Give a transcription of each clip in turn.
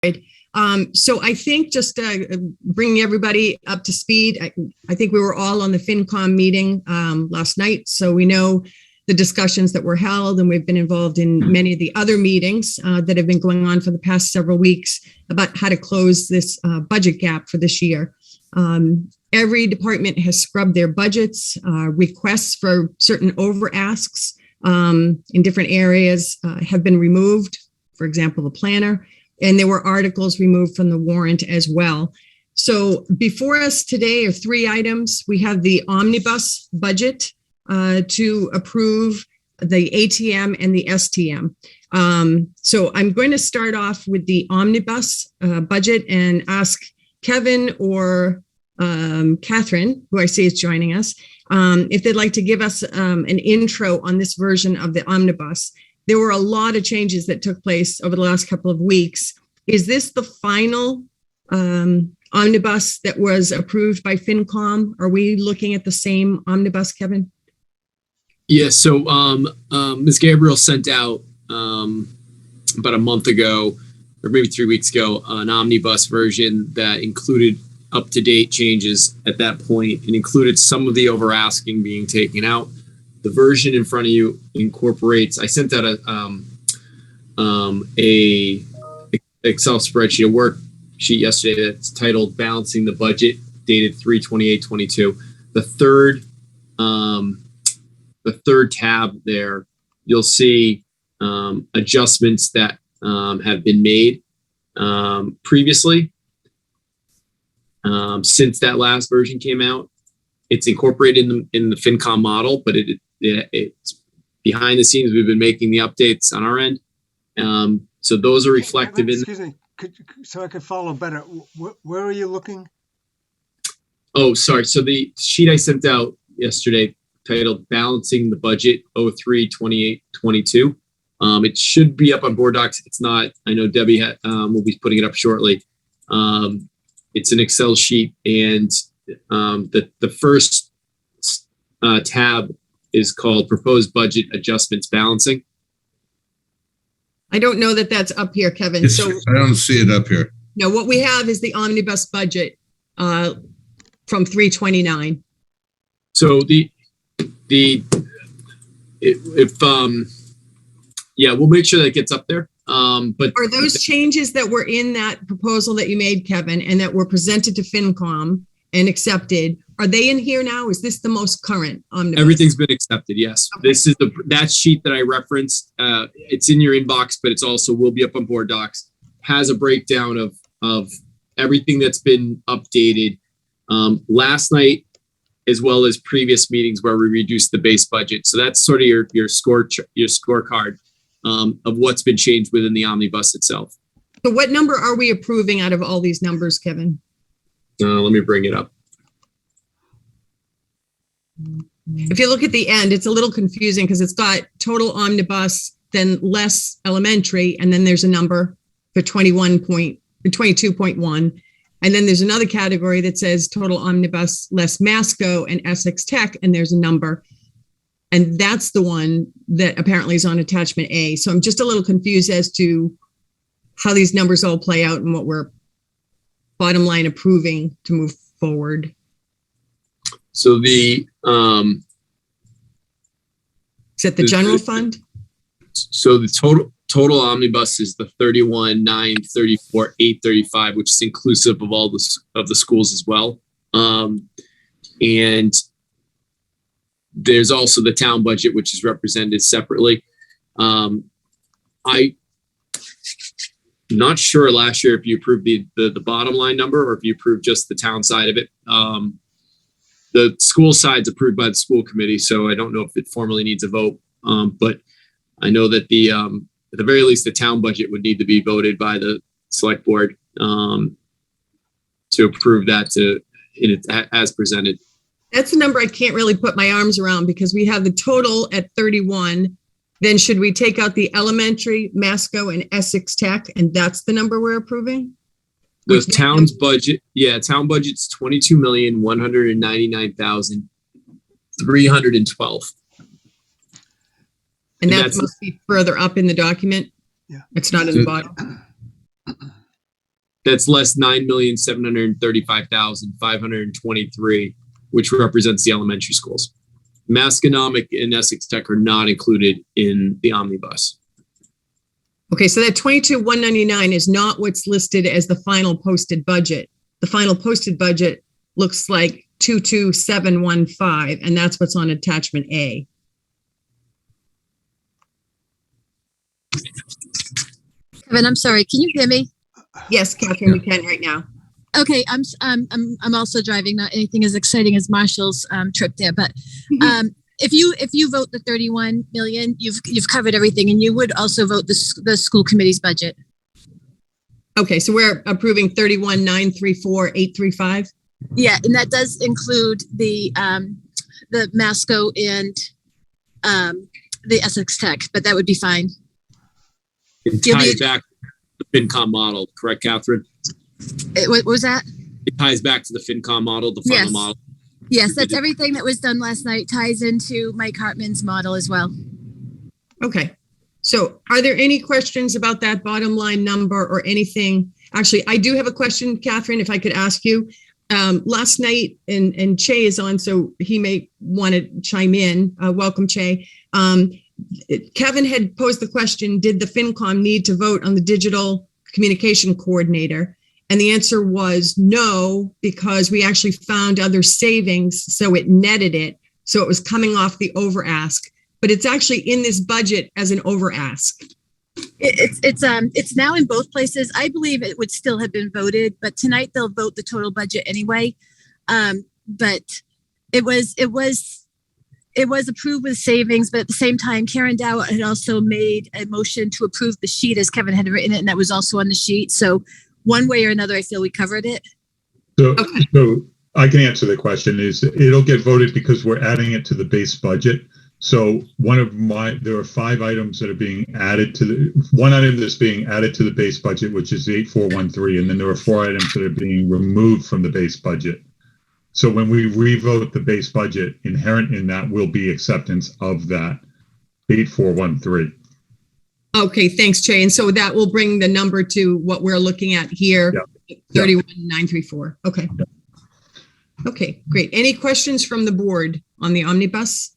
So I think just bringing everybody up to speed, I think we were all on the FinCom meeting last night, so we know the discussions that were held, and we've been involved in many of the other meetings that have been going on for the past several weeks about how to close this budget gap for this year. Every department has scrubbed their budgets. Requests for certain over asks in different areas have been removed, for example, the planner, and there were articles removed from the warrant as well. So before us today are three items. We have the omnibus budget to approve, the ATM and the STM. So I'm going to start off with the omnibus budget and ask Kevin or Catherine, who I see is joining us, if they'd like to give us an intro on this version of the omnibus. There were a lot of changes that took place over the last couple of weeks. Is this the final omnibus that was approved by FinCom? Are we looking at the same omnibus, Kevin? Yeah, so Ms. Gabriel sent out about a month ago, or maybe 3 weeks ago, an omnibus version that included up-to-date changes at that point and included some of the over-asking being taken out. The version in front of you incorporates, I sent out a Excel spreadsheet, a worksheet yesterday that's titled Balancing the Budget, dated 3/28/22. The third tab there, you'll see adjustments that have been made previously since that last version came out. It's incorporated in the FinCom model, but it's behind the scenes. We've been making the updates on our end. So those are reflective in. Excuse me, so I could follow better. Where are you looking? Oh, sorry. So the sheet I sent out yesterday titled Balancing the Budget 03/28/22. It should be up on board docs. If it's not, I know Debbie will be putting it up shortly. It's an Excel sheet, and the first tab is called Proposed Budget Adjustments Balancing. I don't know that that's up here, Kevin. I don't see it up here. No, what we have is the omnibus budget from 3/29. So we'll make sure that gets up there. But are those changes that were in that proposal that you made, Kevin, and that were presented to FinCom and accepted, are they in here now? Is this the most current omnibus? Everything's been accepted, yes. Okay. This is that sheet that I referenced. It's in your inbox, but it's also will be up on board docs. Has a breakdown of everything that's been updated last night, as well as previous meetings where we reduced the base budget. So that's sort of your scorecard of what's been changed within the omnibus itself. So what number are we approving out of all these numbers, Kevin? Let me bring it up. If you look at the end, it's a little confusing because it's got total omnibus, then less elementary, and then there's a number for 22.1. And then there's another category that says total omnibus, less Masco and Essex Tech, and there's a number. And that's the one that apparently is on attachment A. So I'm just a little confused as to how these numbers all play out and what we're bottom line approving to move forward. So the is it the general fund? So the total omnibus is the 31,934,835, which is inclusive of all the schools as well. And there's also the town budget, which is represented separately. I'm not sure last year if you approved the bottom line number or if you approved just the town side of it. The school side's approved by the school committee, so I don't know if it formally needs a vote. But I know that at the very least, the town budget would need to be voted by the select board to approve that as presented. That's the number I can't really put my arms around because we have the total at 31. Then should we take out the elementary, Masco, and Essex Tech, and that's the number we're approving? The town's budget, town budget's 22,199,312. And that must be further up in the document. Yeah, it's not in the bottom. That's less 9,735,523, which represents the elementary schools. Masconomic and Essex Tech are not included in the omnibus. Okay, so that 22,199 is not what's listed as the final posted budget. The final posted budget looks like 22,715, and that's what's on attachment A. Kevin, I'm sorry. Can you hear me? Yes, Catherine, we can right now. Okay, I'm also driving. Not anything as exciting as Marshall's trip there, but if you vote the 31 million, you've covered everything, and you would also vote the school committee's budget. Okay, so we're approving 31,934,835. Yeah, and that does include the Masco and the Essex Tech, but that would be fine. It ties back to the FinCom model, correct, Catherine? What was that? It ties back to the FinCom model, the final model. Yes, that's everything that was done last night ties into Mike Hartman's model as well. Okay, so are there any questions about that bottom line number or anything? Actually, I do have a question, Catherine, if I could ask you. Last night, and Che is on, so he may want to chime in. Welcome, Che. Kevin had posed the question, did the FinCom need to vote on the digital communication coordinator? And the answer was no, because we actually found other savings, so it netted it. So it was coming off the over ask, but it's actually in this budget as an over ask. It's now in both places. I believe it would still have been voted, but tonight they'll vote the total budget anyway. But it was approved with savings, but at the same time, Karen Dow had also made a motion to approve the sheet as Kevin had written it, and that was also on the sheet. So one way or another, I feel we covered it. So I can answer the question. Is it'll get voted because we're adding it to the base budget. So there are 5 items that are being added to one item that's being added to the base budget, which is 8413, and then there are 4 items that are being removed from the base budget. So when we revote the base budget, inherent in that will be acceptance of that 8413. Okay, thanks, Che. And so that will bring the number to what we're looking at here, 31,934. Okay. Okay, great. Any questions from the board on the omnibus?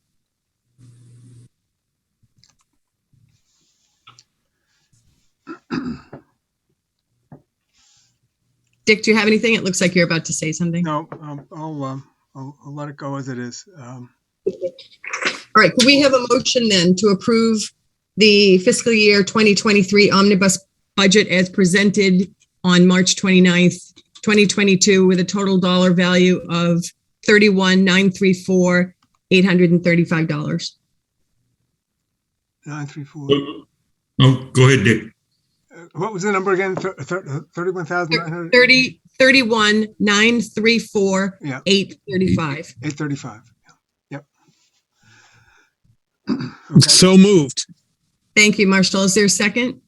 Dick, do you have anything? It looks like you're about to say something. No, I'll let it go as it is. All right, could we have a motion then to approve the fiscal year 2023 omnibus budget as presented on March 29th, 2022 with a total dollar value of $31,934,835. 934. Oh, go ahead, Dick. What was the number again? 31,900? 31,934,835. 835. Yep. Okay. So moved. Thank you, Marshall. Is there a second?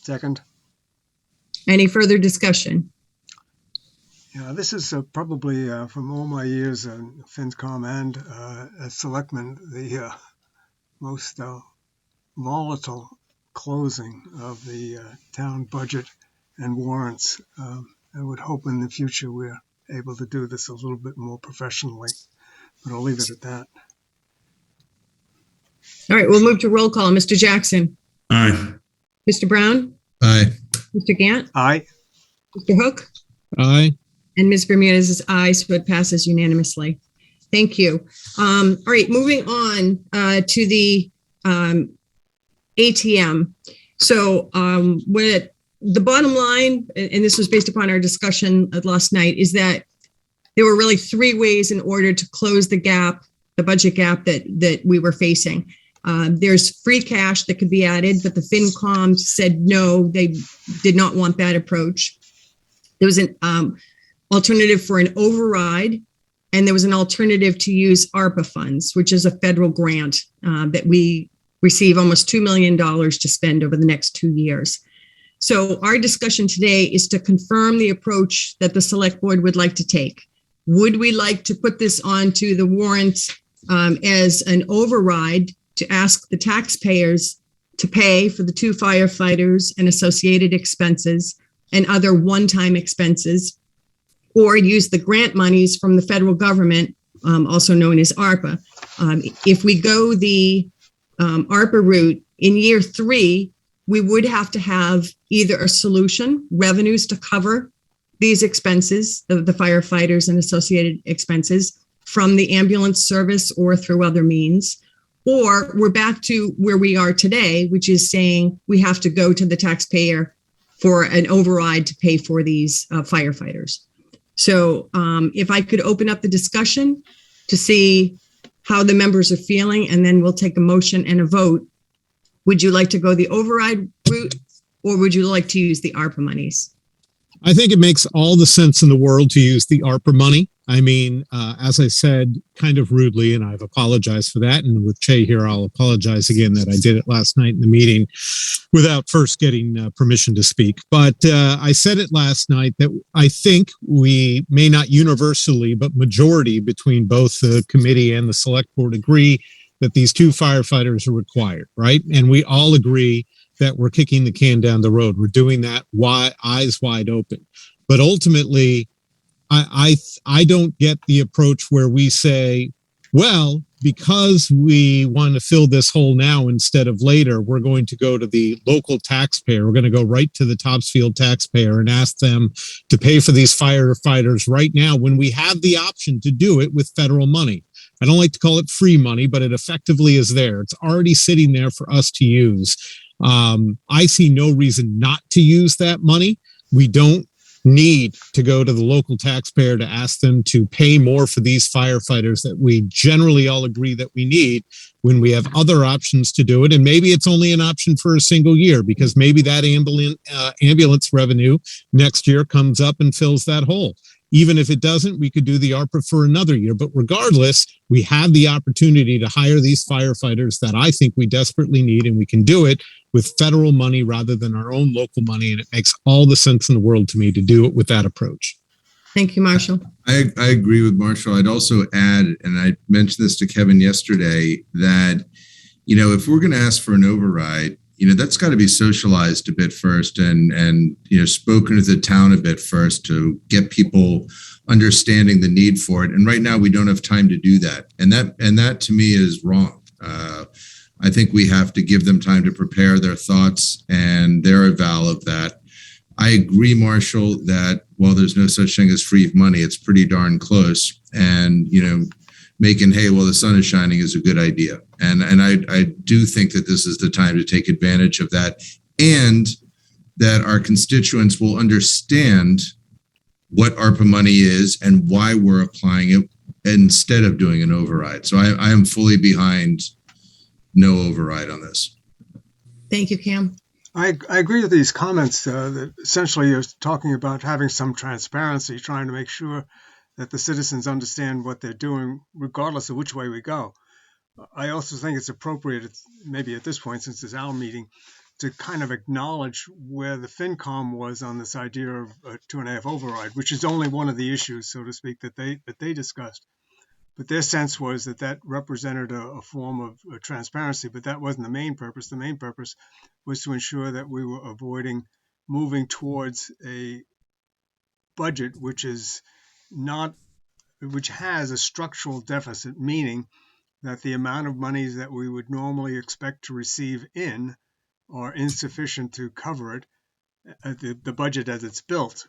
Second. Any further discussion? Yeah, this is probably from all my years in FinCom and as selectman, the most volatile closing of the town budget and warrants. I would hope in the future we're able to do this a little bit more professionally, but I'll leave it at that. All right, we'll move to roll call. Mr. Jackson. Aye. Mr. Brown. Aye. Mr. Gant. Aye. Mr. Hook. Aye. And Ms. Bermudez is aye, so it passes unanimously. Thank you. All right, moving on to the ATM. So what the bottom line, and this was based upon our discussion last night, is that there were really 3 ways in order to close the gap, the budget gap that we were facing. There's free cash that could be added, but the FinCom said no, they did not want that approach. There was an alternative for an override, and there was an alternative to use ARPA funds, which is a federal grant that we receive almost $2 million to spend over the next 2 years. So our discussion today is to confirm the approach that the select board would like to take. Would we like to put this onto the warrant as an override to ask the taxpayers to pay for the 2 firefighters and associated expenses, and other one-time expenses, or use the grant monies from the federal government, also known as ARPA. If we go the ARPA route, in year 3, we would have to have either a solution, revenues to cover these expenses, the firefighters and associated expenses from the ambulance service or through other means, or we're back to where we are today, which is saying we have to go to the taxpayer for an override to pay for these firefighters. So if I could open up the discussion to see how the members are feeling, and then we'll take a motion and a vote. Would you like to go the override route, or would you like to use the ARPA monies? I think it makes all the sense in the world to use the ARPA money. I mean, as I said, kind of rudely, and I've apologized for that. And with Che here, I'll apologize again that I did it last night in the meeting without first getting permission to speak. But I said it last night that I think we may not universally, but majority between both the committee and the select board agree that these 2 firefighters are required, right? And we all agree that we're kicking the can down the road. We're doing that eyes wide open. But ultimately, I don't get the approach where we say, well, because we want to fill this hole now instead of later, we're going to go to the local taxpayer. We're going to go right to the Topsfield taxpayer and ask them to pay for these firefighters right now when we have the option to do it with federal money. I don't like to call it free money, but it effectively is there. It's already sitting there for us to use. I see no reason not to use that money. We don't need to go to the local taxpayer to ask them to pay more for these firefighters that we generally all agree that we need when we have other options to do it. And maybe it's only an option for a single year, because maybe that ambulance revenue next year comes up and fills that hole. Even if it doesn't, we could do the ARPA for another year. But regardless, we have the opportunity to hire these firefighters that I think we desperately need, and we can do it with federal money rather than our own local money. And it makes all the sense in the world to me to do it with that approach. Thank you, Marshall. I agree with Marshall. I'd also add, and I mentioned this to Kevin yesterday, that, if we're going to ask for an override, that's got to be socialized a bit first and spoken to the town a bit first to get people understanding the need for it. And right now we don't have time to do that. And that to me is wrong. I think we have to give them time to prepare their thoughts and their eval of that. I agree, Marshall, that while there's no such thing as free money, it's pretty darn close. And, making hay while the sun is shining is a good idea. And I do think that this is the time to take advantage of that, and that our constituents will understand what ARPA money is and why we're applying it instead of doing an override. So I am fully behind no override on this. Thank you, Cam. I agree with these comments that essentially you're talking about having some transparency, trying to make sure that the citizens understand what they're doing, regardless of which way we go. I also think it's appropriate, maybe at this point, since it's our meeting, to kind of acknowledge where the FinCom was on this idea of a 2.5 override, which is only one of the issues, so to speak, that they discussed. But their sense was that represented a form of transparency, but that wasn't the main purpose. The main purpose was to ensure that we were avoiding moving towards a budget which has a structural deficit, meaning that the amount of monies that we would normally expect to receive in are insufficient to cover it, the budget as it's built.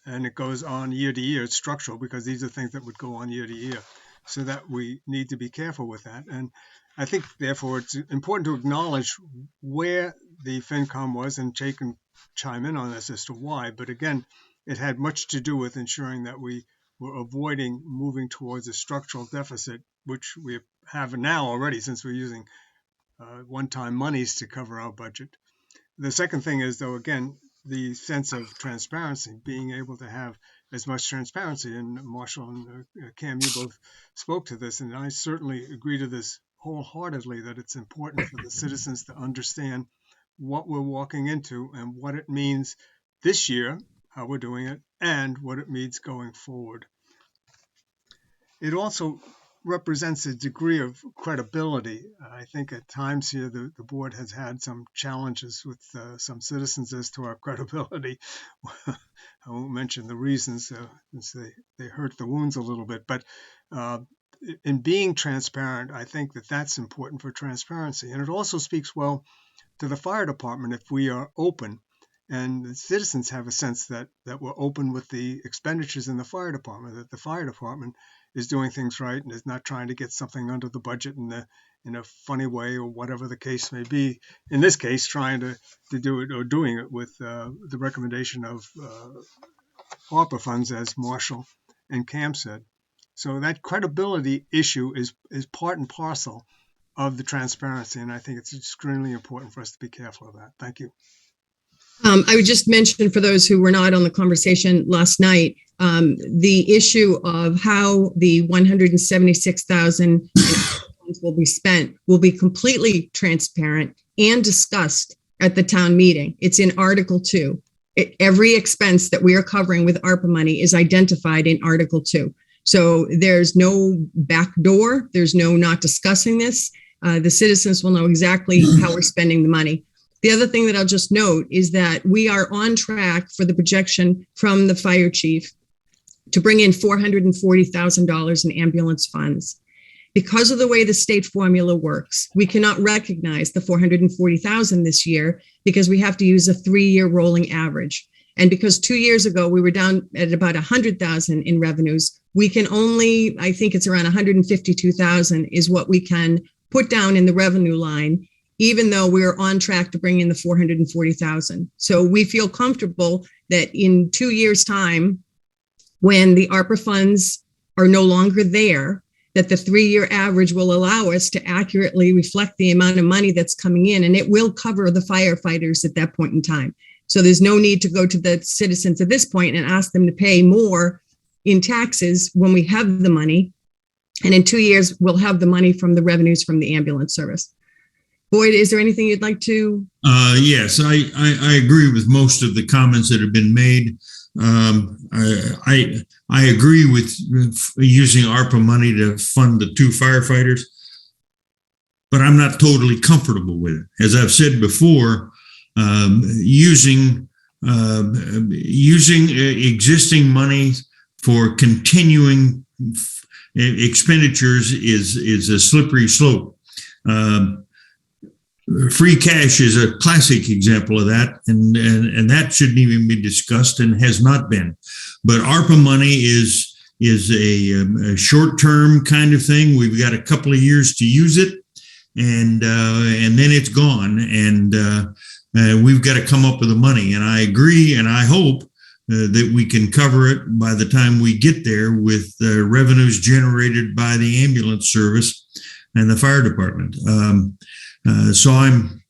And it goes on year to year. It's structural because these are things that would go on year to year. So that we need to be careful with that. And I think, therefore, it's important to acknowledge where the FinCom was, and Jake can chime in on this as to why. But again, it had much to do with ensuring that we were avoiding moving towards a structural deficit, which we have now already, since we're using one-time monies to cover our budget. The second thing is, though, again, the sense of transparency, being able to have as much transparency. And Marshall and Cam, you both spoke to this, and I certainly agree to this wholeheartedly, that it's important for the citizens to understand what we're walking into and what it means this year, how we're doing it, and what it means going forward. It also represents a degree of credibility. I think at times here the board has had some challenges with some citizens as to our credibility. I won't mention the reasons since they hurt the wounds a little bit, but in being transparent, I think that that's important for transparency. And it also speaks well to the fire department if we are open and the citizens have a sense that we're open with the expenditures in the fire department, that the fire department is doing things right and is not trying to get something under the budget in a funny way or whatever the case may be. In this case, trying to do it or doing it with the recommendation of ARPA funds, as Marshall and Cam said. So that credibility issue is part and parcel of the transparency, and I think it's extremely important for us to be careful of that. Thank you. I would just mention for those who were not on the conversation last night, the issue of how the 176,000 will be spent will be completely transparent and discussed at the town meeting. It's in Article 2. Every expense that we are covering with ARPA money is identified in Article 2. So there's no back door. There's no not discussing this. The citizens will know exactly how we're spending the money. The other thing that I'll just note is that we are on track for the projection from the fire chief to bring in $440,000 in ambulance funds. Because of the way the state formula works, we cannot recognize the $440,000 this year because we have to use a 3-year rolling average. And because 2 years ago we were down at about 100,000 in revenues, we can only, I think it's around 152,000 is what we can put down in the revenue line, even though we're on track to bring in the 440,000. So we feel comfortable that in 2 years' time, when the ARPA funds are no longer there, that the 3-year average will allow us to accurately reflect the amount of money that's coming in, and it will cover the firefighters at that point in time. So there's no need to go to the citizens at this point and ask them to pay more in taxes when we have the money. And in 2 years, we'll have the money from the revenues from the ambulance service. Boyd, is there anything you'd like to? Yes, I agree with most of the comments that have been made. I agree with using ARPA money to fund the 2 firefighters, but I'm not totally comfortable with it. As I've said before, using existing money for continuing expenditures is a slippery slope. Free cash is a classic example of that, and that shouldn't even be discussed and has not been. But ARPA money is a short-term kind of thing. We've got a couple of years to use it, and then it's gone. And we've got to come up with the money. And I agree, and I hope that we can cover it by the time we get there with revenues generated by the ambulance service and the fire department. So I'm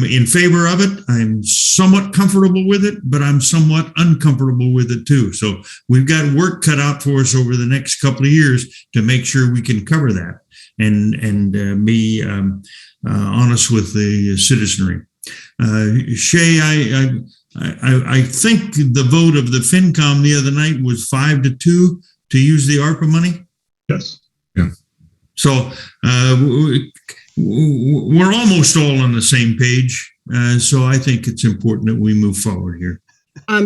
in favor of it. I'm somewhat comfortable with it, but I'm somewhat uncomfortable with it too. So we've got work cut out for us over the next couple of years to make sure we can cover that and be honest with the citizenry. Shay, I think the vote of the FinCom the other night was 5-2 to use the ARPA money. Yes. Yeah. So we're almost all on the same page. So I think it's important that we move forward here.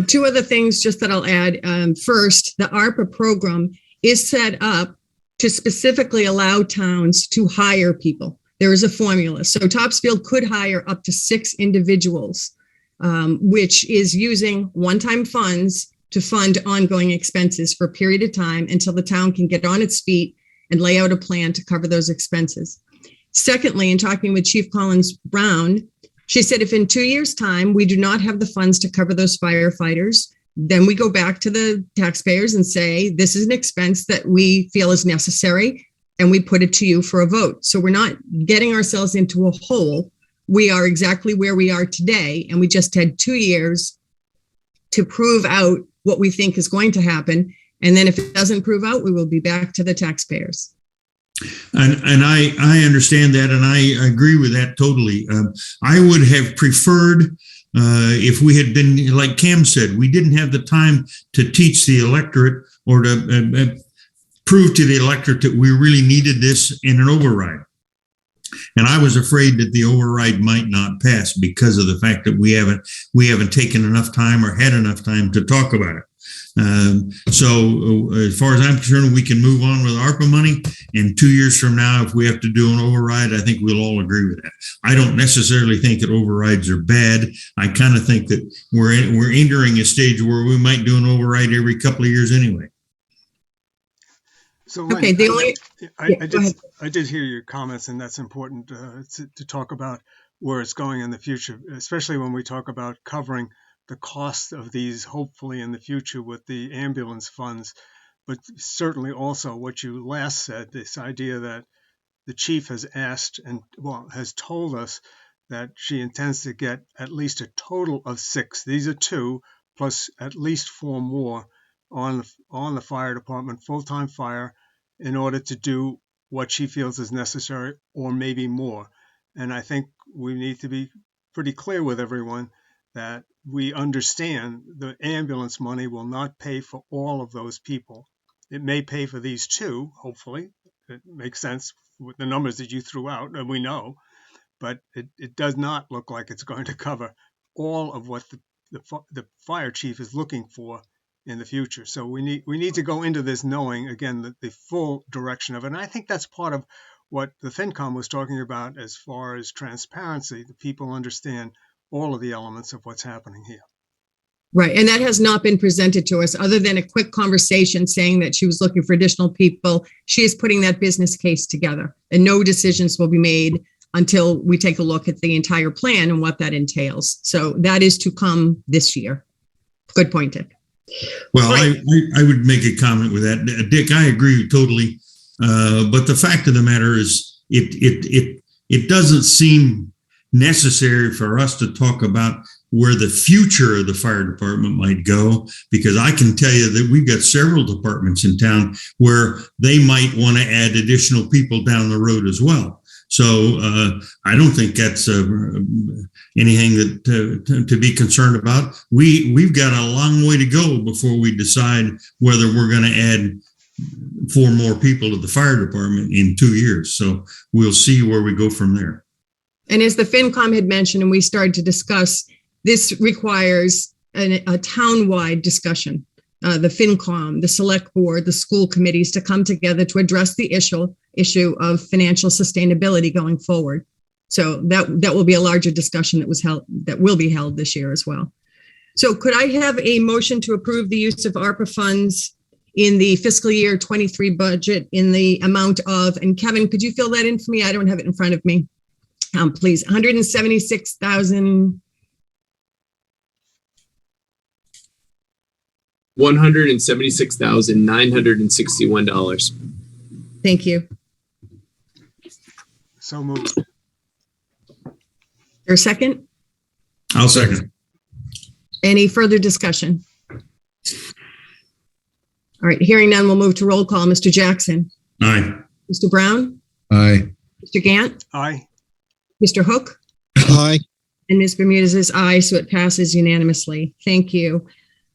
2 other things just that I'll add. First, the ARPA program is set up to specifically allow towns to hire people. There is a formula. So Topsfield could hire up to 6 individuals, which is using one-time funds to fund ongoing expenses for a period of time until the town can get on its feet and lay out a plan to cover those expenses. Secondly, in talking with Chief Collins Brown, she said if in 2 years' time we do not have the funds to cover those firefighters, then we go back to the taxpayers and say, this is an expense that we feel is necessary, and we put it to you for a vote. So we're not getting ourselves into a hole. We are exactly where we are today, and we just had 2 years to prove out what we think is going to happen. And then if it doesn't prove out, we will be back to the taxpayers. And I understand that, and I agree with that totally. I would have preferred if we had been, like Cam said, we didn't have the time to teach the electorate or to prove to the electorate that we really needed this in an override. And I was afraid that the override might not pass because of the fact that we haven't taken enough time or had enough time to talk about it. So as far as I'm concerned, we can move on with ARPA money. And 2 years from now, if we have to do an override, I think we'll all agree with that. I don't necessarily think that overrides are bad. I kind of think that we're entering a stage where we might do an override every couple of years anyway. So Okay, I did hear your comments, and that's important to talk about where it's going in the future, especially when we talk about covering the cost of these, hopefully in the future with the ambulance funds. But certainly also what you last said, this idea that the chief has asked and has told us that she intends to get at least a total of 6. These are 2 plus at least 4 more on the fire department, full-time fire, in order to do what she feels is necessary, or maybe more. And I think we need to be pretty clear with everyone that we understand the ambulance money will not pay for all of those people. It may pay for these 2, hopefully. It makes sense with the numbers that you threw out, and we know, but it does not look like it's going to cover all of what the fire chief is looking for in the future. So we need to go into this knowing, again, the full direction of it. And I think that's part of what the FinCom was talking about as far as transparency. The people understand all of the elements of what's happening here. Right. And that has not been presented to us other than a quick conversation saying that she was looking for additional people. She is putting that business case together, and no decisions will be made until we take a look at the entire plan and what that entails. So that is to come this year. Good point, Dick. Well, Right. I would make a comment with that. Dick, I agree totally. But the fact of the matter is it doesn't seem necessary for us to talk about where the future of the fire department might go, because I can tell you that we've got several departments in town where they might want to add additional people down the road as well. So I don't think that's anything that to be concerned about. We've got a long way to go before we decide whether we're going to add 4 more people to the fire department in 2 years. So we'll see where we go from there. And as the FinCom had mentioned, and we started to discuss, this requires a town-wide discussion. The FinCom, the Select Board, the school committees to come together to address the issue of financial sustainability going forward. So that will be a larger discussion that will be held this year as well. So could I have a motion to approve the use of ARPA funds in the fiscal year 23 budget in the amount of, and Kevin, could you fill that in for me? I don't have it in front of me. Please, $176,000. $176,961. Thank you. So moved. Your second? I'll second. Any further discussion? All right, hearing none, we'll move to roll call. Mr. Jackson? Aye. Mr. Brown? Aye. Mr. Gant? Aye. Mr. Hook? Aye. And Ms. Bermudez is aye, so it passes unanimously. Thank you.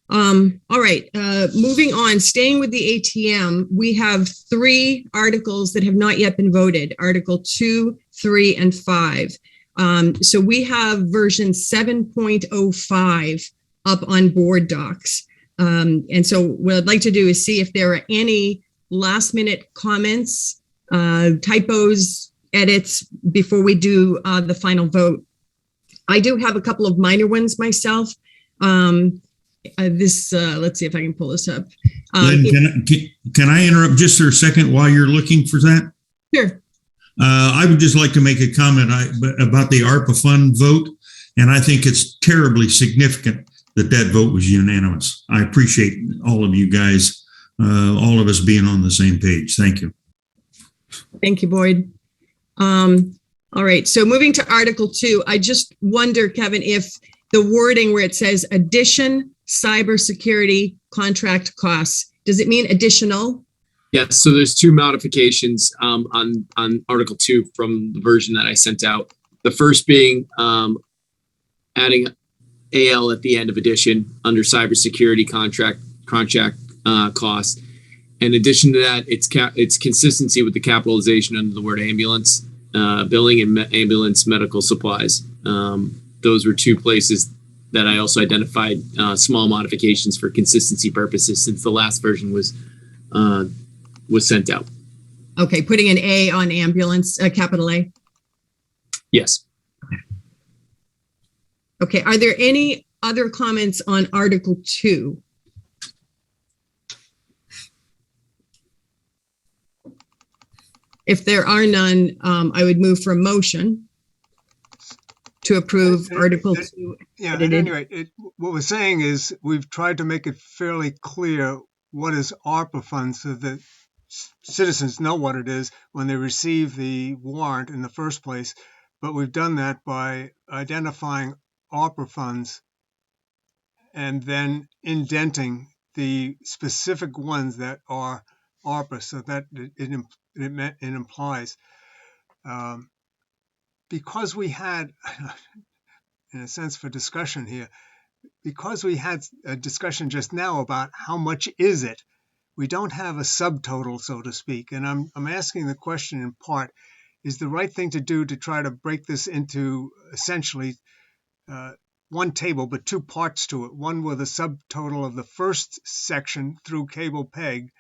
All right, moving on, staying with the ATM, we have 3 articles that have not yet been voted, Article 2, 3, and 5. So we have version 7.05 up on board docs. And so what I'd like to do is see if there are any last minute comments, typos, edits before we do the final vote. I do have a couple of minor ones myself. Let's see if I can pull this up. Lynn, can I interrupt just for a second while you're looking for that? Sure. I would just like to make a comment about the ARPA fund vote, and I think it's terribly significant that vote was unanimous. I appreciate all of you guys, all of us being on the same page. Thank you. Thank you, Boyd. All right, so moving to Article 2, I just wonder, Kevin, if the wording where it says addition cybersecurity contract costs, does it mean additional? Yes, so there's 2 modifications on Article 2 from the version that I sent out. The first being adding AL at the end of addition under cybersecurity contract cost. In addition to that, it's consistency with the capitalization under the word ambulance, billing and ambulance medical supplies. Those were two places that I also identified small modifications for consistency purposes since the last version was sent out. Okay, putting an A on ambulance, capital A. Yes. Okay, are there any other comments on Article 2? If there are none, I would move for a motion to approve Article 2. Yeah, at any rate, what we're saying is we've tried to make it fairly clear what is ARPA funds so that citizens know what it is when they receive the warrant in the first place. But we've done that by identifying ARPA funds and then indenting the specific ones that are ARPA so that it implies. Because we had, in a sense for discussion here, because we had a discussion just now about how much is it, we don't have a subtotal, so to speak. And I'm asking the question in part, is the right thing to do to try to break this into essentially one table, but two parts to it, one with a subtotal of the first section through cable peg,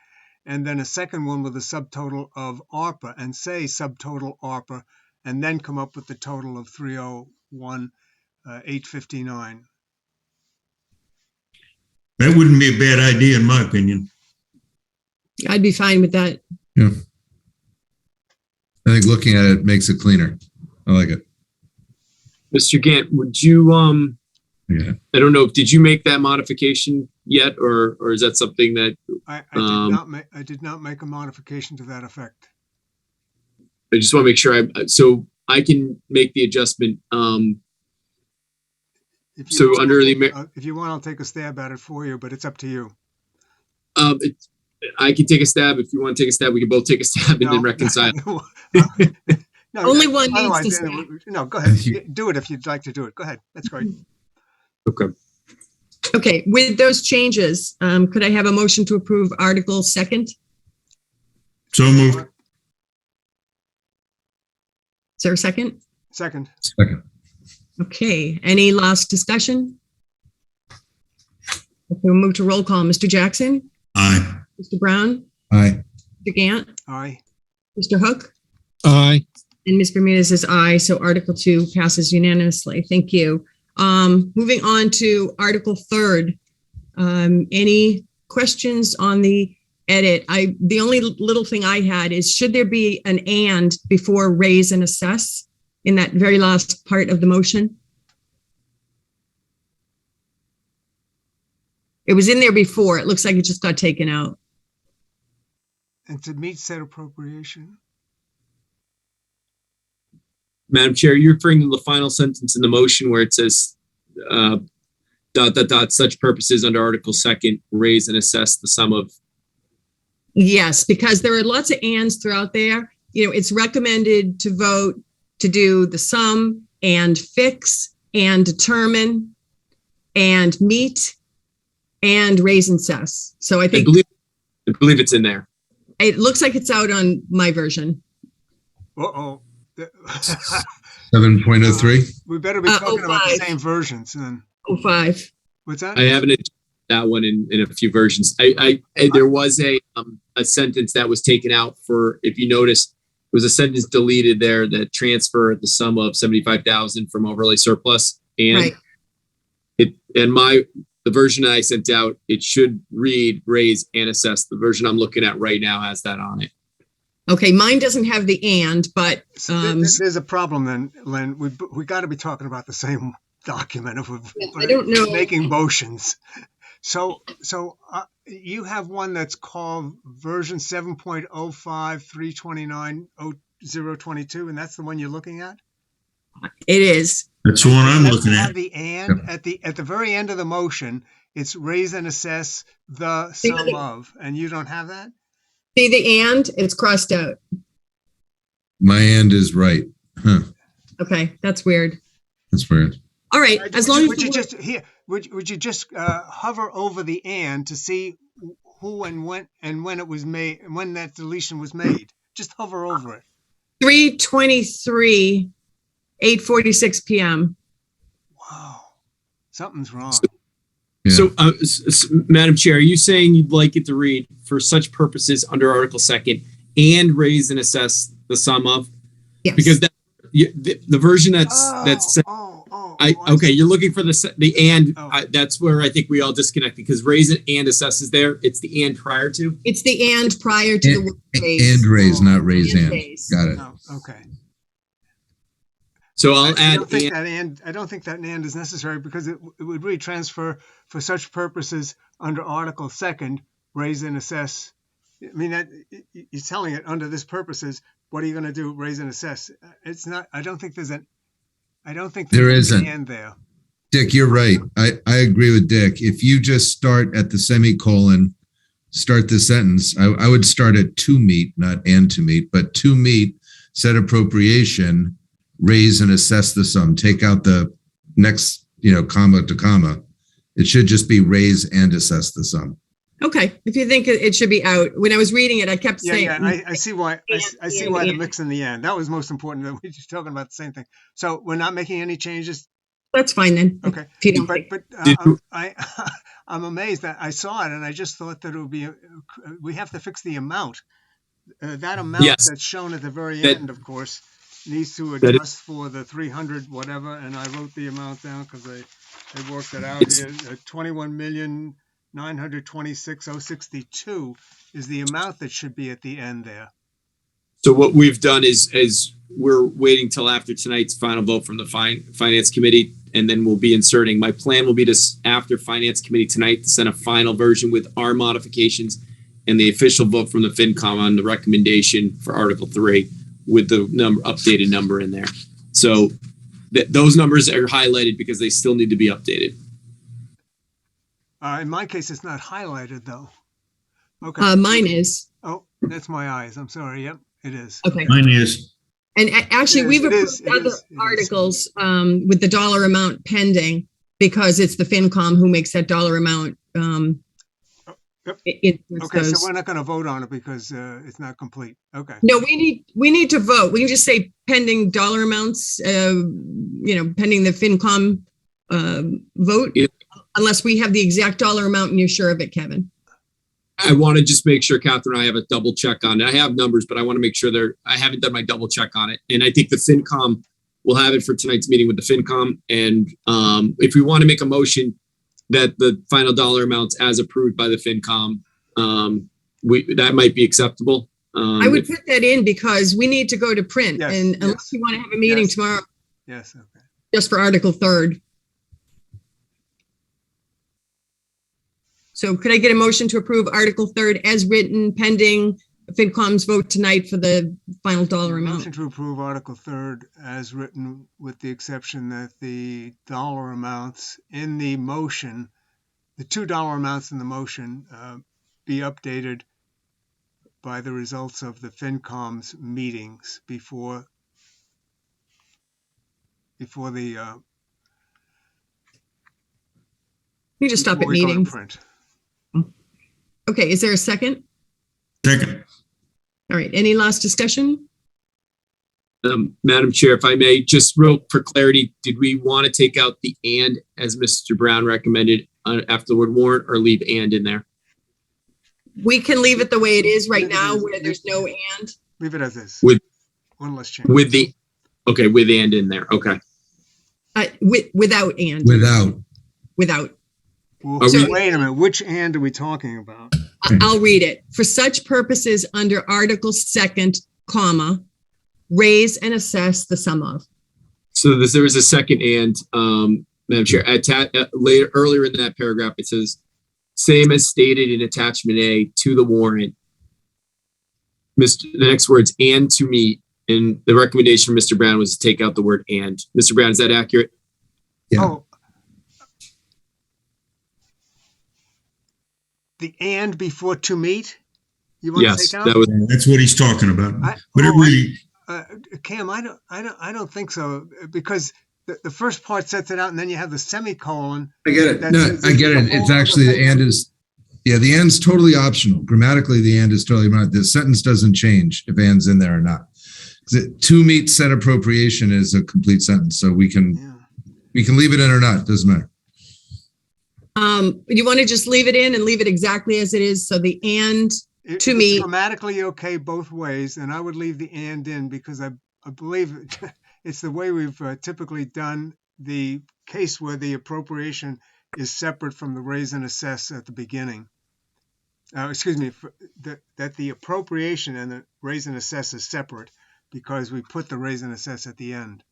and then a second one with a subtotal of ARPA, and say subtotal ARPA, and then come up with the total of 301,859. That wouldn't be a bad idea, in my opinion. I'd be fine with that. Yeah. I think looking at it makes it cleaner. I like it. Mr. Gant, would you, Yeah. I don't know, did you make that modification yet, or is that something that I did not make a modification to that effect. I just want to make sure so I can make the adjustment. If you want, I'll take a stab at it for you, but it's up to you. I can take a stab. If you want to take a stab, we can both take a stab and then reconcile. No, Only one needs to say. No, go ahead. Do it if you'd like to do it. Go ahead. That's great. Okay. Okay, with those changes, could I have a motion to approve Article 2nd? So moved. Is there a second? Second. Okay, any last discussion? Okay, we'll move to roll call. Mr. Jackson? Aye. Mr. Brown? Aye. Mr. Gant? Aye. Mr. Hook? Aye. And Ms. Bermudez is aye, so Article 2 passes unanimously. Thank you. Moving on to Article 3rd. Any questions on the edit? The only little thing I had is, should there be an and before raise and assess in that very last part of the motion? It was in there before. It looks like it just got taken out. And to meet said appropriation. Madam Chair, you're referring to the final sentence in the motion where it says such purposes under Article 2nd, raise and assess the sum of. Yes, because there are lots of ands throughout there. You know, it's recommended to vote to do the sum and fix and determine and meet and raise and assess. So I think I believe it's in there. It looks like it's out on my version. Uh-oh. 7.03. We better be talking about the same versions then. 05. What's that? I haven't that one in a few versions. There was a sentence that was taken out for, if you notice, there was a sentence deleted there that transferred the sum of 75,000 from overlay surplus, and right. The version I sent out, it should read raise and assess. The version I'm looking at right now has that on it. Okay, mine doesn't have the and, but there's a problem then, Len. We got to be talking about the same document if we're I don't know. making motions. So you have one that's called version 7.05 329.022, and that's the one you're looking at? It is. That's the one I'm looking at. The and at the very end of the motion, it's raise and assess the sum of, and you don't have that? See the and? It's crossed out. My and is right. Huh. Okay, that's weird. That's weird. All right, as long as would you just hover over the and to see who and when it was made, and when that deletion was made. Just hover over it. 3:23, 8:46 p.m. Wow, something's wrong. Yeah. So, Madam Chair, are you saying you'd like it to read for such purposes under Article 2nd and raise and assess the sum of? Yes. Because that, the version that's okay, you're looking for the and. That's where I think we all disconnect, because raise and assess is there. It's the and prior to. It's the and prior to the word raise. And raise, not raise and. Raise. Got it. Oh, okay. So I'll I add. don't think that and is necessary, because it would read transfer for such purposes under Article 2nd, raise and assess. I mean, that you're telling it under this purposes. What are you going to do? Raise and assess. It's not. I don't think there's an and there. Dick, you're right. I agree with Dick. If you just start at the semicolon, start the sentence, I would start at to meet, not and to meet, but to meet said appropriation, raise and assess the sum. Take out the next, comma to comma. It should just be raise and assess the sum. Okay, if you think it should be out. When I was reading it, I kept saying. Yeah, I see why. I see why the mix in the end. That was most important. That we're just talking about the same thing. So we're not making any changes. That's fine then. Okay, If you don't but think. I'm amazed that I saw it, and I just thought that it would be. We have to fix the amount. That amount that's shown at the very end, of course, needs to adjust for the 300 whatever. And I wrote the amount down because they worked it out here. 21,926,062 is the amount that should be at the end there. So what we've done is we're waiting till after tonight's final vote from the Finance Committee, and then we'll be inserting. My plan will be to, after Finance Committee tonight, to send a final version with our modifications and the official vote from the FinCom on the recommendation for Article 3 with the updated number in there. So those numbers are highlighted because they still need to be updated. In my case, it's not highlighted though. Okay. Mine is. Oh, that's my eyes. I'm sorry. Yep, it is. Okay. Mine is. And actually, we've approved other articles with the dollar amount pending, because it's the FinCom who makes that dollar amount. Yep. Okay, so we're not going to vote on it because it's not complete. Okay. No, we need to vote. We can just say pending dollar amounts, pending the FinCom vote, unless we have the exact dollar amount and you're sure of it, Kevin. I want to just make sure Catherine and I have a double check on it. I have numbers, but I want to make sure I haven't done my double check on it. And I think the FinCom will have it for tonight's meeting with the FinCom. And if we want to make a motion that the final dollar amounts as approved by the FinCom, that might be acceptable. I would put that in because we need to go to print. Yes, and unless you want to have a meeting tomorrow. Yes. Okay. Just for Article 3rd. So could I get a motion to approve Article 3rd as written, pending FinCom's vote tonight for the final dollar amount? Motion to approve Article 3rd as written, with the exception that the dollar amounts in the motion, the $2 amounts in the motion, be updated by the results of the FinCom's meetings before the. You just stop at meetings. Print. Okay, is there a second? Second. All right, any last discussion? Madam Chair, if I may, just real for clarity, did we want to take out the and as Mr. Brown recommended after the word warrant, or leave and in there? We can leave it the way it is right now, where there's no and. Leave it as is. With one less change. with and in there. Okay. Without and. Without. Well, we- wait a minute. Which and are we talking about? I'll read it. For such purposes under Article 2nd, comma, raise and assess the sum of. So there is a second and, Madam Chair, earlier in that paragraph, it says, same as stated in attachment A to the warrant. The next words, and to meet, and the recommendation from Mr. Brown was to take out the word and. Mr. Brown, is that accurate? Yeah. Oh. The and before to meet? You want to Yes, take out? That's what he's talking about. Cam, I don't think so, because the first part sets it out, and then you have the semicolon. I get it. No, I get it. It's actually the and is Yeah, the and's totally optional. Grammatically, the and is totally not. The sentence doesn't change if and's in there or not. To meet said appropriation is a complete sentence, so we can leave it in or not. Doesn't matter. You want to just leave it in and leave it exactly as it is. So the and to It's me, grammatically okay both ways, and I would leave the and in because I believe it's the way we've typically done the case where the appropriation is separate from the raise and assess at the beginning. That the appropriation and the raise and assess is separate because we put the raise and assess at the end.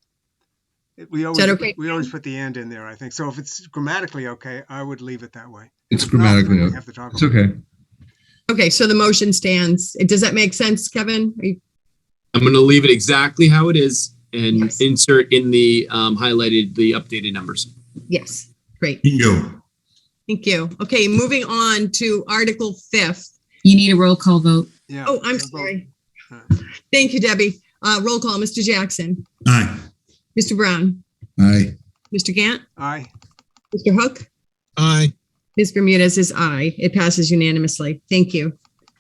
We always put the and in there, I think. So if it's grammatically okay, I would leave it that way. It's grammatically we okay. have to talk It's about it. okay. okay, so the motion stands. Does that make sense, Kevin? I'm going to leave it exactly how it is and Yes. insert in the highlighted, the updated numbers. Yes, great. Bingo. Thank you. Okay, moving on to Article 5th. You need a roll call vote. Yeah. Oh, I'm So vote. sorry. Thank you, Debbie. Roll call, Mr. Jackson, Aye. Mr. Brown, Aye. Mr. Gant, Aye. Mr. Hook, Aye. Ms. Bermudez is aye. It passes unanimously. Thank you.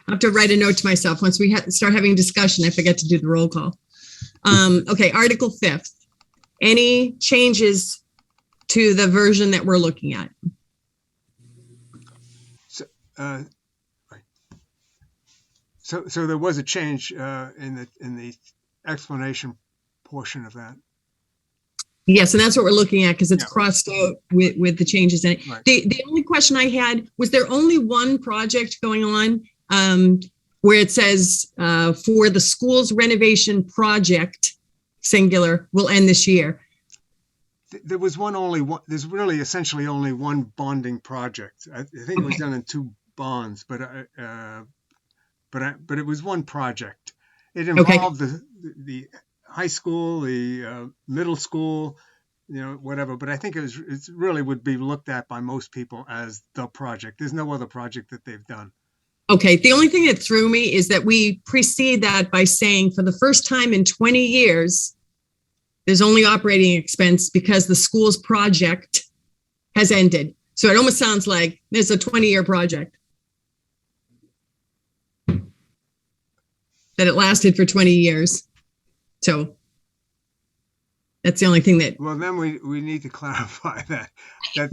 I have to write a note to myself. Once we start having discussion, I forget to do the roll call. Okay, Article 5th. Any changes to the version that we're looking at? Right. So there was a change in the explanation portion of that. Yes, and that's what we're looking at because it's Yeah. crossed out with the changes in it. Right. The only question I had, was there only one project going on where it says for the school's renovation project, singular, will end this year? There was there's really essentially only one bonding project. I think it was Okay. done in 2 bonds, but it was one project. It Okay. involved the high school, the middle school, whatever. But I think it really would be looked at by most people as the project. There's no other project that they've done. Okay, the only thing that threw me is that we precede that by saying for the first time in 20 years, there's only operating expense because the school's project has ended. So it almost sounds like there's a 20-year project. That it lasted for 20 years. So that's the only thing that, Well, then we need to clarify that.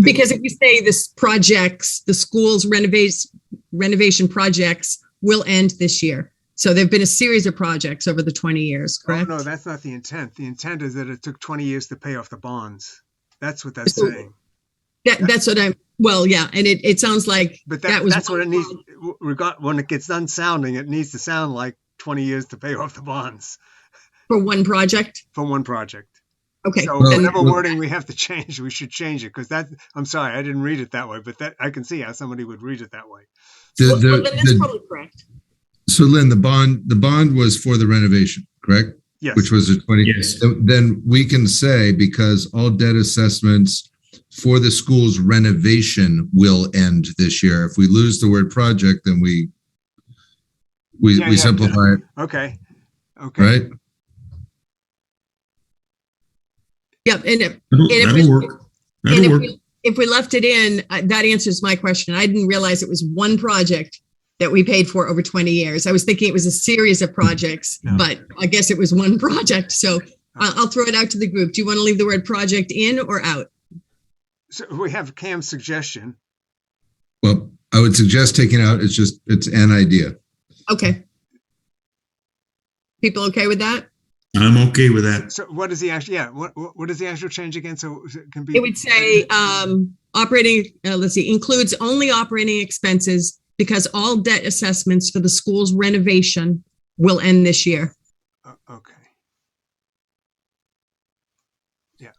because if you say this projects, the school's renovation projects will end this year. So there've been a series of projects over the 20 years, correct? Oh, no, that's not the intent. The intent is that it took 20 years to pay off the bonds. That's what that's So- saying. That's what well, yeah. And it sounds like But that was that's what it one needs. project When it gets done sounding, it needs to sound like 20 years to pay off the bonds for one project. for one project. Okay. So Well, whatever wording we have to change, we should change it because I'm sorry, I didn't read it that way, but that I can see how somebody would read it that way. Well, then that's probably correct. So Lynn, the bond was for the renovation, correct? Yes. Which was a 20. Yes. Then we can say because all debt assessments for the school's renovation will end this year. If we lose the word project, then we Yeah. simplify it, Okay. Okay. right? Yep. And That'll work. That'll work. if we left it in, that answers my question. I didn't realize it was one project that we paid for over 20 years. I was thinking it was a series of projects, No. but I guess it was one project. So I'll throw it out to the group. Do you want to leave the word project in or out? So we have Cam's suggestion. Well, I would suggest taking out, it's an idea. Okay. People okay with that? I'm okay with that. So what is the actual? Yeah. What is the actual change again? So it can be. It would say operating, includes only operating expenses because all debt assessments for the school's renovation will end this year. Okay. Yeah.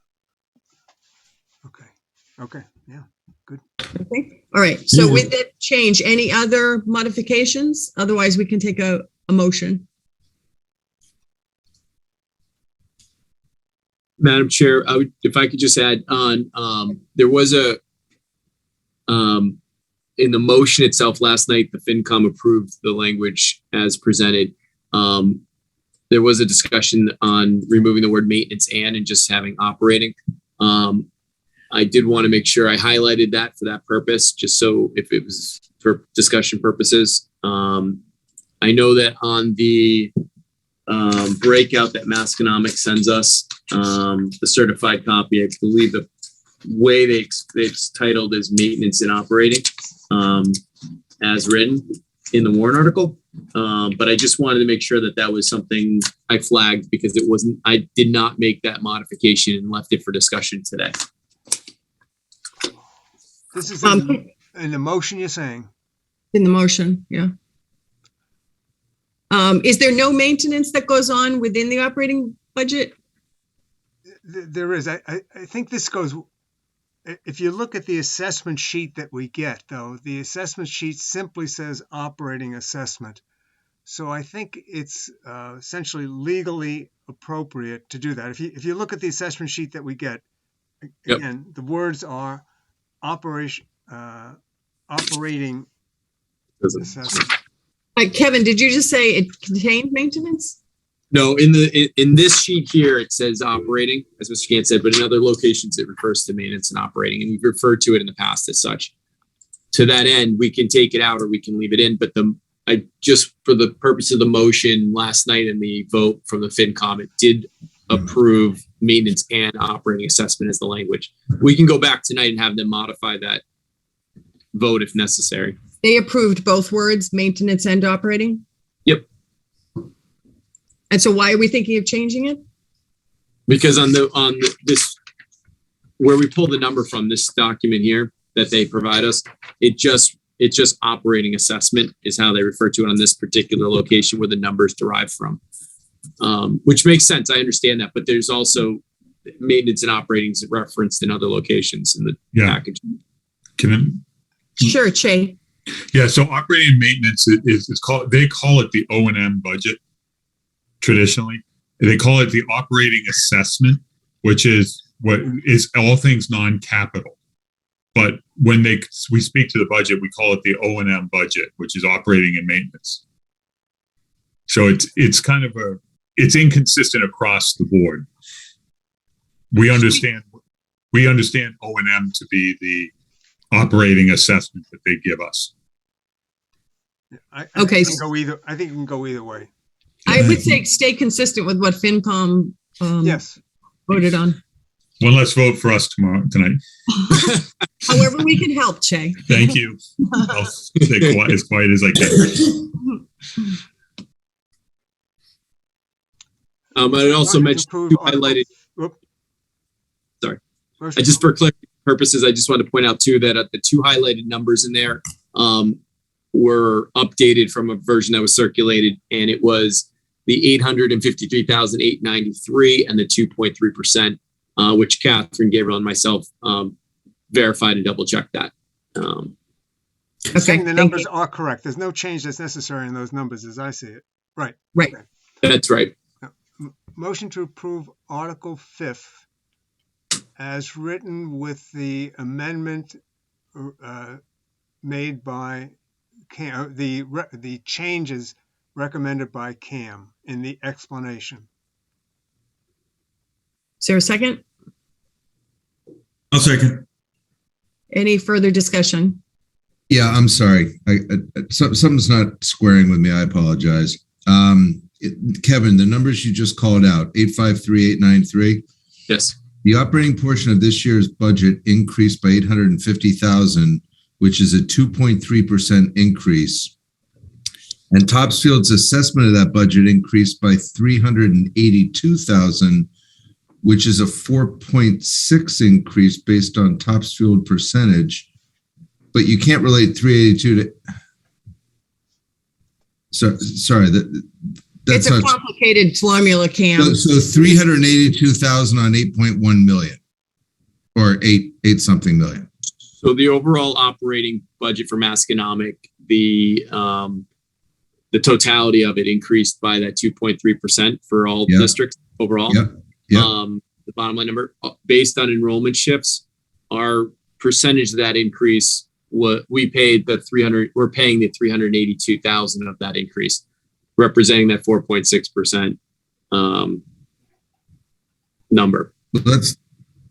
Okay. Okay. Yeah. Good. Okay. All right. So Yeah. with that change, any other modifications? Otherwise, we can take a motion. Madam Chair, if I could just add on, there was in the motion itself last night, the FinCom approved the language as presented. There was a discussion on removing the word maintenance and just having operating. I did want to make sure I highlighted that for that purpose, just so if it was for discussion purposes. I know that on the breakout that Masconomic sends us, the certified copy, I believe the way it's titled is maintenance and operating, as written in the warrant article. But I just wanted to make sure that that was something I flagged because it wasn't, I did not make that modification and left it for discussion today. This is in the motion you're saying? In the motion, yeah. Is there no maintenance that goes on within the operating budget? There is. I think this goes, if you look at the assessment sheet that we get, though, the assessment sheet simply says operating assessment. So I think it's essentially legally appropriate to do that. If you look at the assessment sheet that we get, again, the words are operating assessment. Kevin, did you just say it contained maintenance? No, in this sheet here, it says operating, as Mr. Gant said, but in other locations, it refers to maintenance and operating, and we've referred to it in the past as such. To that end, we can take it out or we can leave it in, but I just, for the purpose of the motion last night and the vote from the FinCom, it did approve maintenance and operating assessment as the language. We can go back tonight and have them modify that vote if necessary. They approved both words, maintenance and operating? Yep. And so why are we thinking of changing it? Because on this, where we pull the number from, this document here that they provide us, it's just operating assessment is how they refer to it on this particular location where the numbers derive from, which makes sense. I understand that, but there's also maintenance and operating referenced in other locations in the package. Sure, Che. Yeah, so operating and maintenance is called, they call it the O&M budget traditionally. They call it the operating assessment, which is what is all things non-capital. But when we speak to the budget, we call it the O&M budget, which is operating and maintenance. So it's kind of it's inconsistent across the board. We understand O&M to be the operating assessment that they give us. I Okay. think it can go either way. I would say stay consistent with what FinCom Yes. voted on. One less vote for us tonight. However we can help, Che. Thank you. I'll stay as quiet as I can. I also mentioned two highlighted. Sorry. Just for clarity purposes, I just want to point out too that the two highlighted numbers in there were updated from a version that was circulated, and it was the 853,893 and the 2.3%, which Catherine, Gabriel, and myself verified and double checked that. Okay, saying the numbers are correct. There's no change that's necessary in those numbers as I see it. Right. Right. Okay. That's right. Motion to approve Article 5th as written with the amendment made by Cam, the changes recommended by Cam in the explanation. Is there a second? I'll second. Any further discussion? Yeah, I'm sorry. Something's not squaring with me. I apologize. Kevin, the numbers you just called out, 853,893. Yes. The operating portion of this year's budget increased by 850,000, which is a 2.3% increase. And Topsfield's assessment of that budget increased by 382,000, which is a 4.6 increase based on Topsfield percentage. But you can't relate 382 to. Sorry, that's it's a complicated formula, Cam. So 382,000 on 8.1 million, or eight something million. So the overall operating budget for Masconomic, the totality of it increased by that 2.3% for all districts overall. The bottom line number, based on enrollment shifts, our percentage of that increase, we're paying the 382,000 of that increase, representing that 4.6% number. That's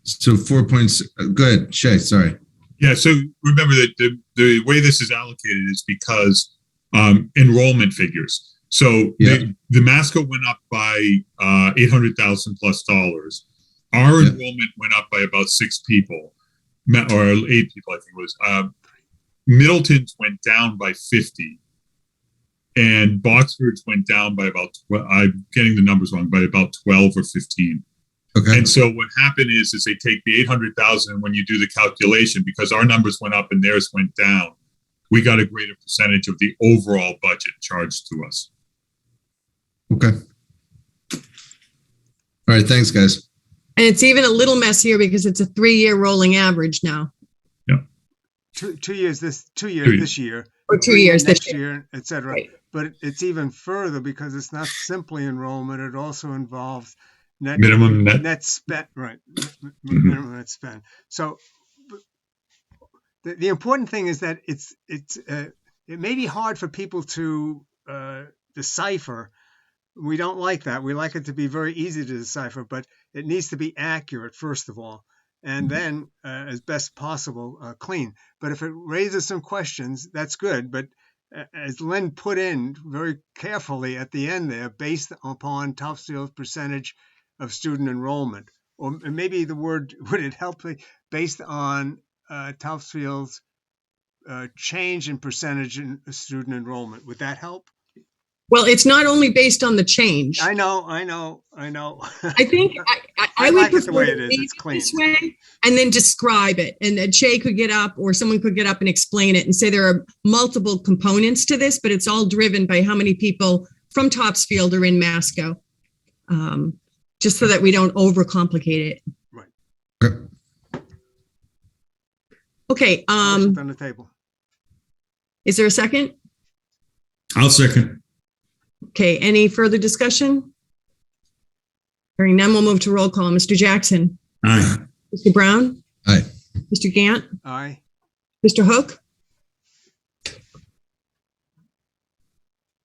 so 4 points. Go ahead, Shay. Sorry. Yeah, so remember that the way this is allocated is because enrollment figures. So the Masco went up by $800,000 plus. Our enrollment went up by about 6 people, or 8 people, I think it was. Middleton's went down by 50, and Boxford's went down by about, I'm getting the numbers wrong, by about 12 or 15. Okay. And so what happened is they take the 800,000, and when you do the calculation, because our numbers went up and theirs went down, we got a greater percentage of the overall budget charged to us. Okay. All right. Thanks, guys. And it's even a little messier because it's a 3-year rolling average now. Yeah. 2 years this year. Or 2 years next this year, et cetera. Right. But it's even further because it's not simply enrollment. It also involves Minimum net spend, right? Minimum net spend. So the important thing is that it may be hard for people to decipher. We don't like that. We like it to be very easy to decipher, but it needs to be accurate first of all, and then as best possible clean. But if it raises some questions, that's good. But as Len put in very carefully at the end there, based upon Topsfield's percentage of student enrollment, or maybe the word, would it help based on Topsfield's change in percentage in student enrollment? Would that help? Well, it's not only based on the change. I know. I think I would like it the prefer way to it is. leave It's it clean. this way and then describe it. And Shay could get up, or someone could get up and explain it and say there are multiple components to this, but it's all driven by how many people from Topsfield are in Masco. Just so that we don't overcomplicate it. Right. Okay. Motion's on the table. Is there a second? I'll second. Okay. Any further discussion? Hearing none, we'll move to roll call. Mr. Jackson. Aye. Mr. Brown. Aye. Mr. Gant. Aye. Mr. Hook.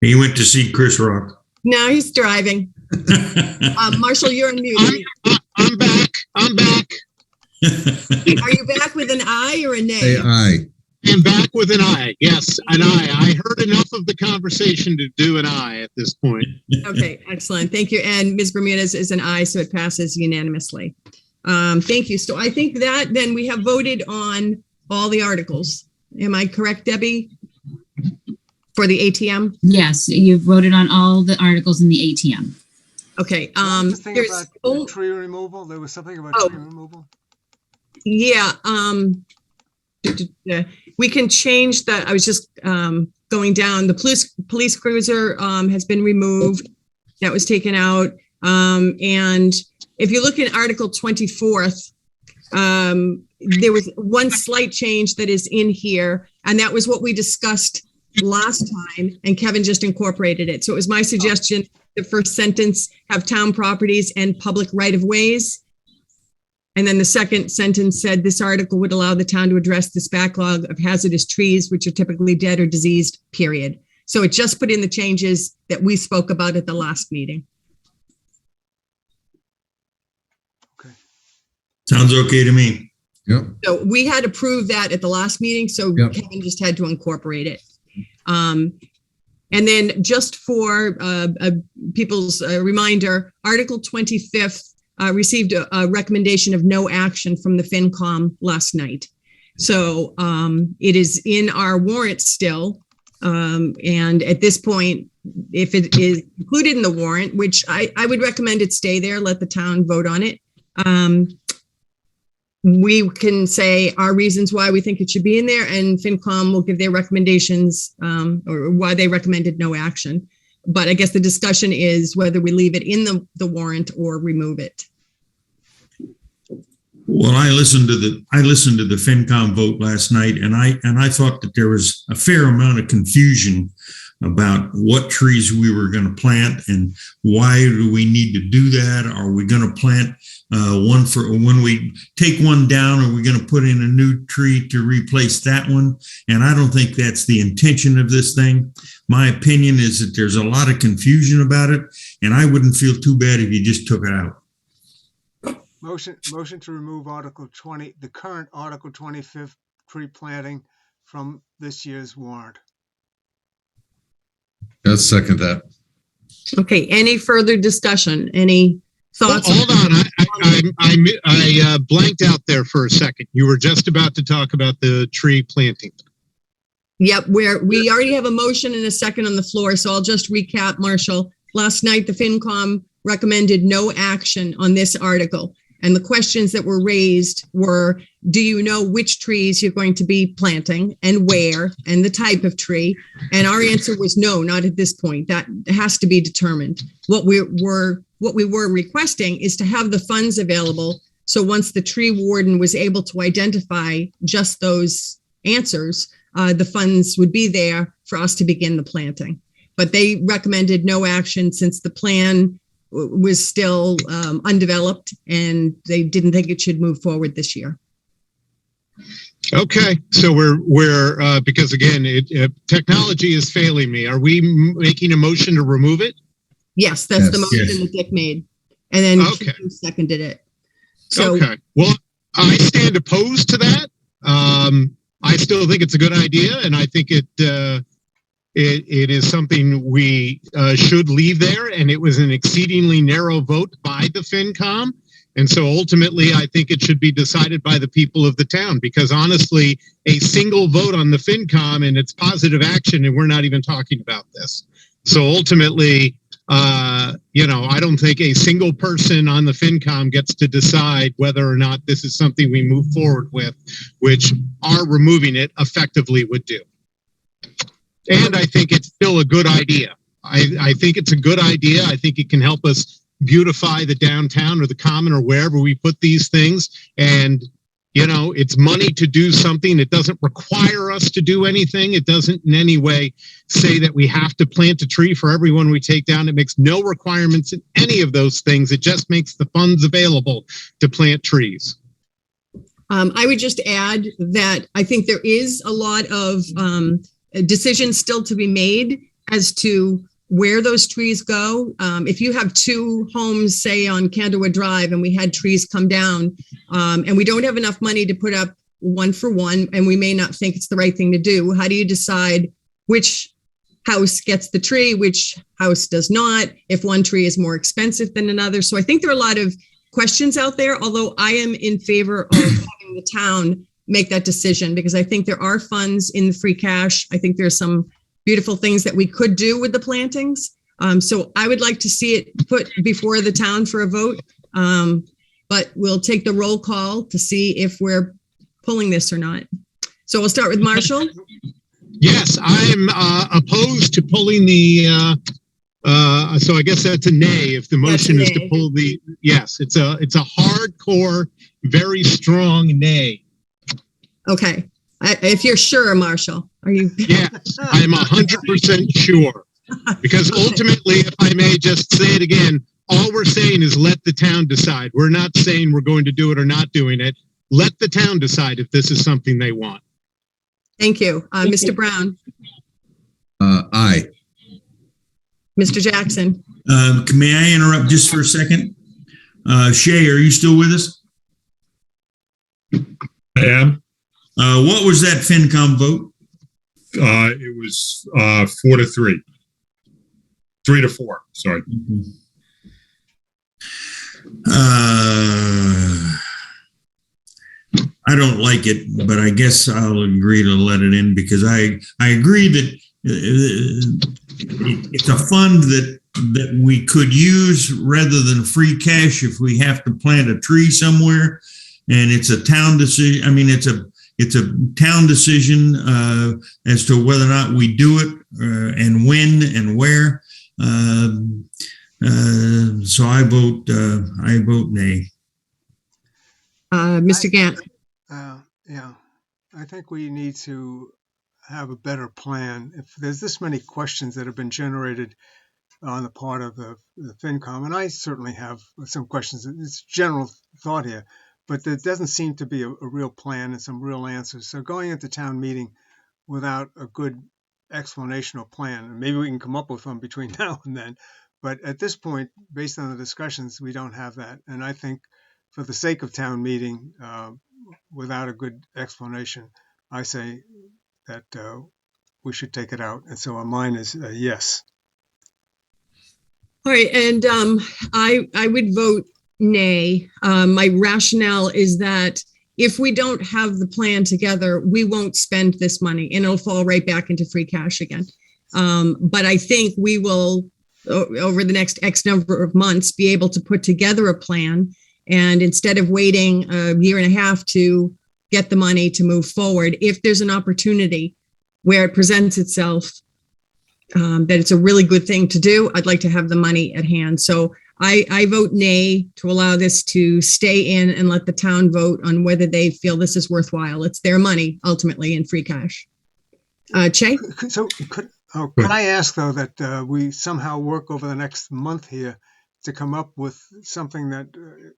He went to see Chris Rock. No, he's driving. Marshall, you're on mute. I'm back. Are you back with an I or a nay? Say aye. I'm back with an I. Yes, an I. I heard enough of the conversation to do an I at this point. Okay, excellent. Thank you. And Ms. Bermudez is an aye, so it passes unanimously. Thank you. So I think that then we have voted on all the articles. Am I correct, Debbie? For the ATM? Yes, you voted on all the articles in the ATM. Okay. The thing There's about tree removal. There was something about tree removal. yeah. We can change that. I was just going down. The police cruiser has been removed. That was taken out. And if you look at Article 24th, there was one slight change that is in here, and that was what we discussed last time, and Kevin just incorporated it. So it was my suggestion, the first sentence have town properties and public right-of-ways. And then the second sentence said this article would allow the town to address this backlog of hazardous trees, which are typically dead or diseased, period. So it just put in the changes that we spoke about at the last meeting. Okay. Sounds okay to me. Yep. So we had approved that at the last meeting, so Yep. Kevin just had to incorporate it. And then just for people's reminder, Article 25th received a recommendation of no action from the FinCom last night. So it is in our warrant still. And at this point, if it is included in the warrant, which I would recommend it stay there, let the town vote on it. We can say our reasons why we think it should be in there, and FinCom will give their recommendations or why they recommended no action. But I guess the discussion is whether we leave it in the warrant or remove it. Well, I listened to the FinCom vote last night, and I thought that there was a fair amount of confusion about what trees we were going to plant and why do we need to do that? Are we going to plant one for when we take one down? Are we going to put in a new tree to replace that one? And I don't think that's the intention of this thing. My opinion is that there's a lot of confusion about it, and I wouldn't feel too bad if you just took it out. Motion to remove Article 20, the current Article 25th tree planting from this year's warrant. Let's second that. Okay, any further discussion? Any thoughts? Hold on, I blanked out there for a second. You were just about to talk about the tree planting. Yep, we already have a motion and a second on the floor, so I'll just recap, Marshall. Last night, the FinCom recommended no action on this article. And the questions that were raised were, do you know which trees you're going to be planting and where and the type of tree? And our answer was no, not at this point. That has to be determined. What we were requesting is to have the funds available. So once the tree warden was able to identify just those answers, the funds would be there for us to begin the planting. But they recommended no action since the plan was still undeveloped and they didn't think it should move forward this year. Okay, so we're because again, technology is failing me. Are we making a motion to remove it? Yes, that's the motion Yes. that Dick made. And then Okay. Q seconded it. So Okay, well, I stand opposed to that. I still think it's a good idea, and I think it is something we should leave there. And it was an exceedingly narrow vote by the FinCom, and so ultimately, I think it should be decided by the people of the town. Because honestly, a single vote on the FinCom and it's positive action, and we're not even talking about this. So ultimately, I don't think a single person on the FinCom gets to decide whether or not this is something we move forward with, which our removing it effectively would do. And I think it's still a good idea. I think it's a good idea. I think it can help us beautify the downtown or the common or wherever we put these things. And, it's money to do something. It doesn't require us to do anything. It doesn't in any way say that we have to plant a tree for everyone we take down. It makes no requirements in any of those things. It just makes the funds available to plant trees. I would just add that I think there is a lot of decisions still to be made as to where those trees go. If you have two homes, say on Candlewood Drive, and we had trees come down, and we don't have enough money to put up one for one, and we may not think it's the right thing to do, how do you decide which house gets the tree, which house does not, if one tree is more expensive than another? So I think there are a lot of questions out there, although I am in favor of having the town make that decision, because I think there are funds in the free cash. I think there's some beautiful things that we could do with the plantings. So I would like to see it put before the town for a vote. But we'll take the roll call to see if we're pulling this or not. So we'll start with Marshall. Yes, I'm opposed to pulling the, so I guess that's a nay if the motion is to pull the, yes, it's a hardcore, very strong nay. Okay. If you're sure, Marshall, are you? Yes, I'm 100% sure. Because ultimately, if I may just say it again, all we're saying is let the town decide. We're not saying we're going to do it or not doing it. Let the town decide if this is something they want. Thank you. Mr. Brown, Aye. Mr. Jackson. May I interrupt just for a second? Shay, are you still with us? I am. What was that FinCom vote? It was 4-3. 3-4. Sorry. I don't like it, but I guess I'll agree to let it in because I agree that it's a fund that we could use rather than free cash if we have to plant a tree somewhere, and it's a town decision. I mean, it's a town decision as to whether or not we do it and when and where. So I vote nay. Mr. Gant. Yeah, I think we need to have a better plan. If there's this many questions that have been generated on the part of the FinCom, and I certainly have some questions. It's general thought here, but there doesn't seem to be a real plan and some real answers. So going into town meeting without a good explanation or plan, and maybe we can come up with one between now and then. But at this point, based on the discussions, we don't have that. And I think for the sake of town meeting, without a good explanation, I say that we should take it out. And so mine is yes. All right, and I would vote nay. My rationale is that if we don't have the plan together, we won't spend this money and it'll fall right back into free cash again. But I think we will, over the next X number of months, be able to put together a plan. And instead of waiting a year and a half to get the money to move forward, if there's an opportunity where it presents itself, that it's a really good thing to do, I'd like to have the money at hand. So I vote nay to allow this to stay in and let the town vote on whether they feel this is worthwhile. It's their money ultimately in free cash. Che? So could I ask though that we somehow work over the next month here to come up with something that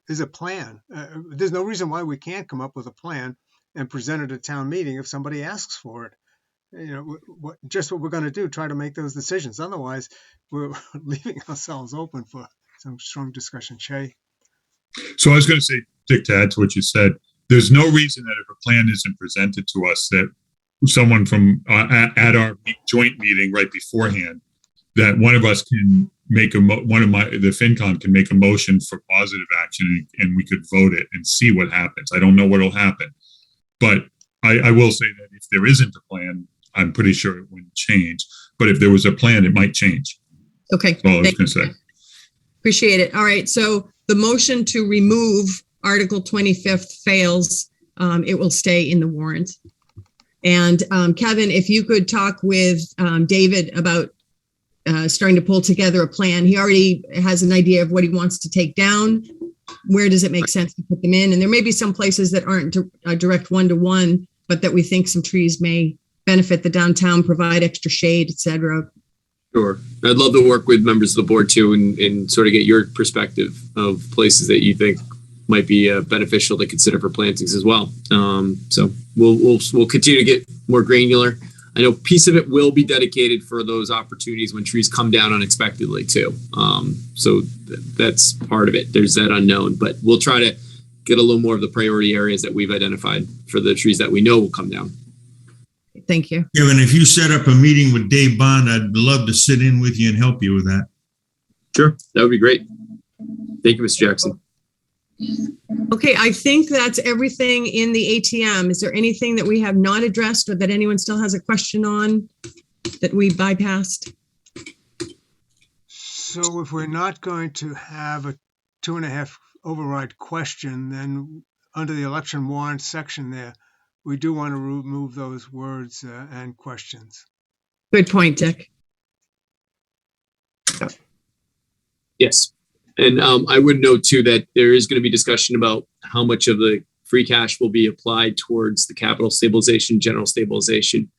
is a plan? There's no reason why we can't come up with a plan and present it at town meeting if somebody asks for it. Just what we're going to do, try to make those decisions. Otherwise, we're leaving ourselves open for some strong discussion. Che? So I was going to say, Dick, to add to what you said, there's no reason that if a plan isn't presented to us that someone from at our joint meeting right beforehand, that one of us can make the FinCom can make a motion for positive action and we could vote it and see what happens. I don't know what'll happen, but I will say that if there isn't a plan, I'm pretty sure it wouldn't change. But if there was a plan, it might change. Okay. That's all I was going to say. Appreciate it. All right. So the motion to remove Article 25th fails. It will stay in the warrant. And Kevin, if you could talk with David about starting to pull together a plan. He already has an idea of what he wants to take down. Where does it make sense to put them in? And there may be some places that aren't a direct one-to-one, but that we think some trees may benefit the downtown, provide extra shade, et cetera. Sure. I'd love to work with members of the board too and sort of get your perspective of places that you think might be beneficial to consider for plantings as well. So we'll continue to get more granular. I know a piece of it will be dedicated for those opportunities when trees come down unexpectedly too. So that's part of it. There's that unknown, but we'll try to get a little more of the priority areas that we've identified for the trees that we know will come down. Thank you. Kevin, if you set up a meeting with Dave Bond, I'd love to sit in with you and help you with that. Sure. That would be great. Thank you, Mr. Jackson. Okay, I think that's everything in the ATM. Is there anything that we have not addressed or that anyone still has a question on that we bypassed? So if we're not going to have a 2.5 override question, then under the election warrant section there, we do want to remove those words and questions. Good point, Dick. Yes. And I would note too that there is going to be discussion about how much of the free cash will be applied towards the capital stabilization, general stabilization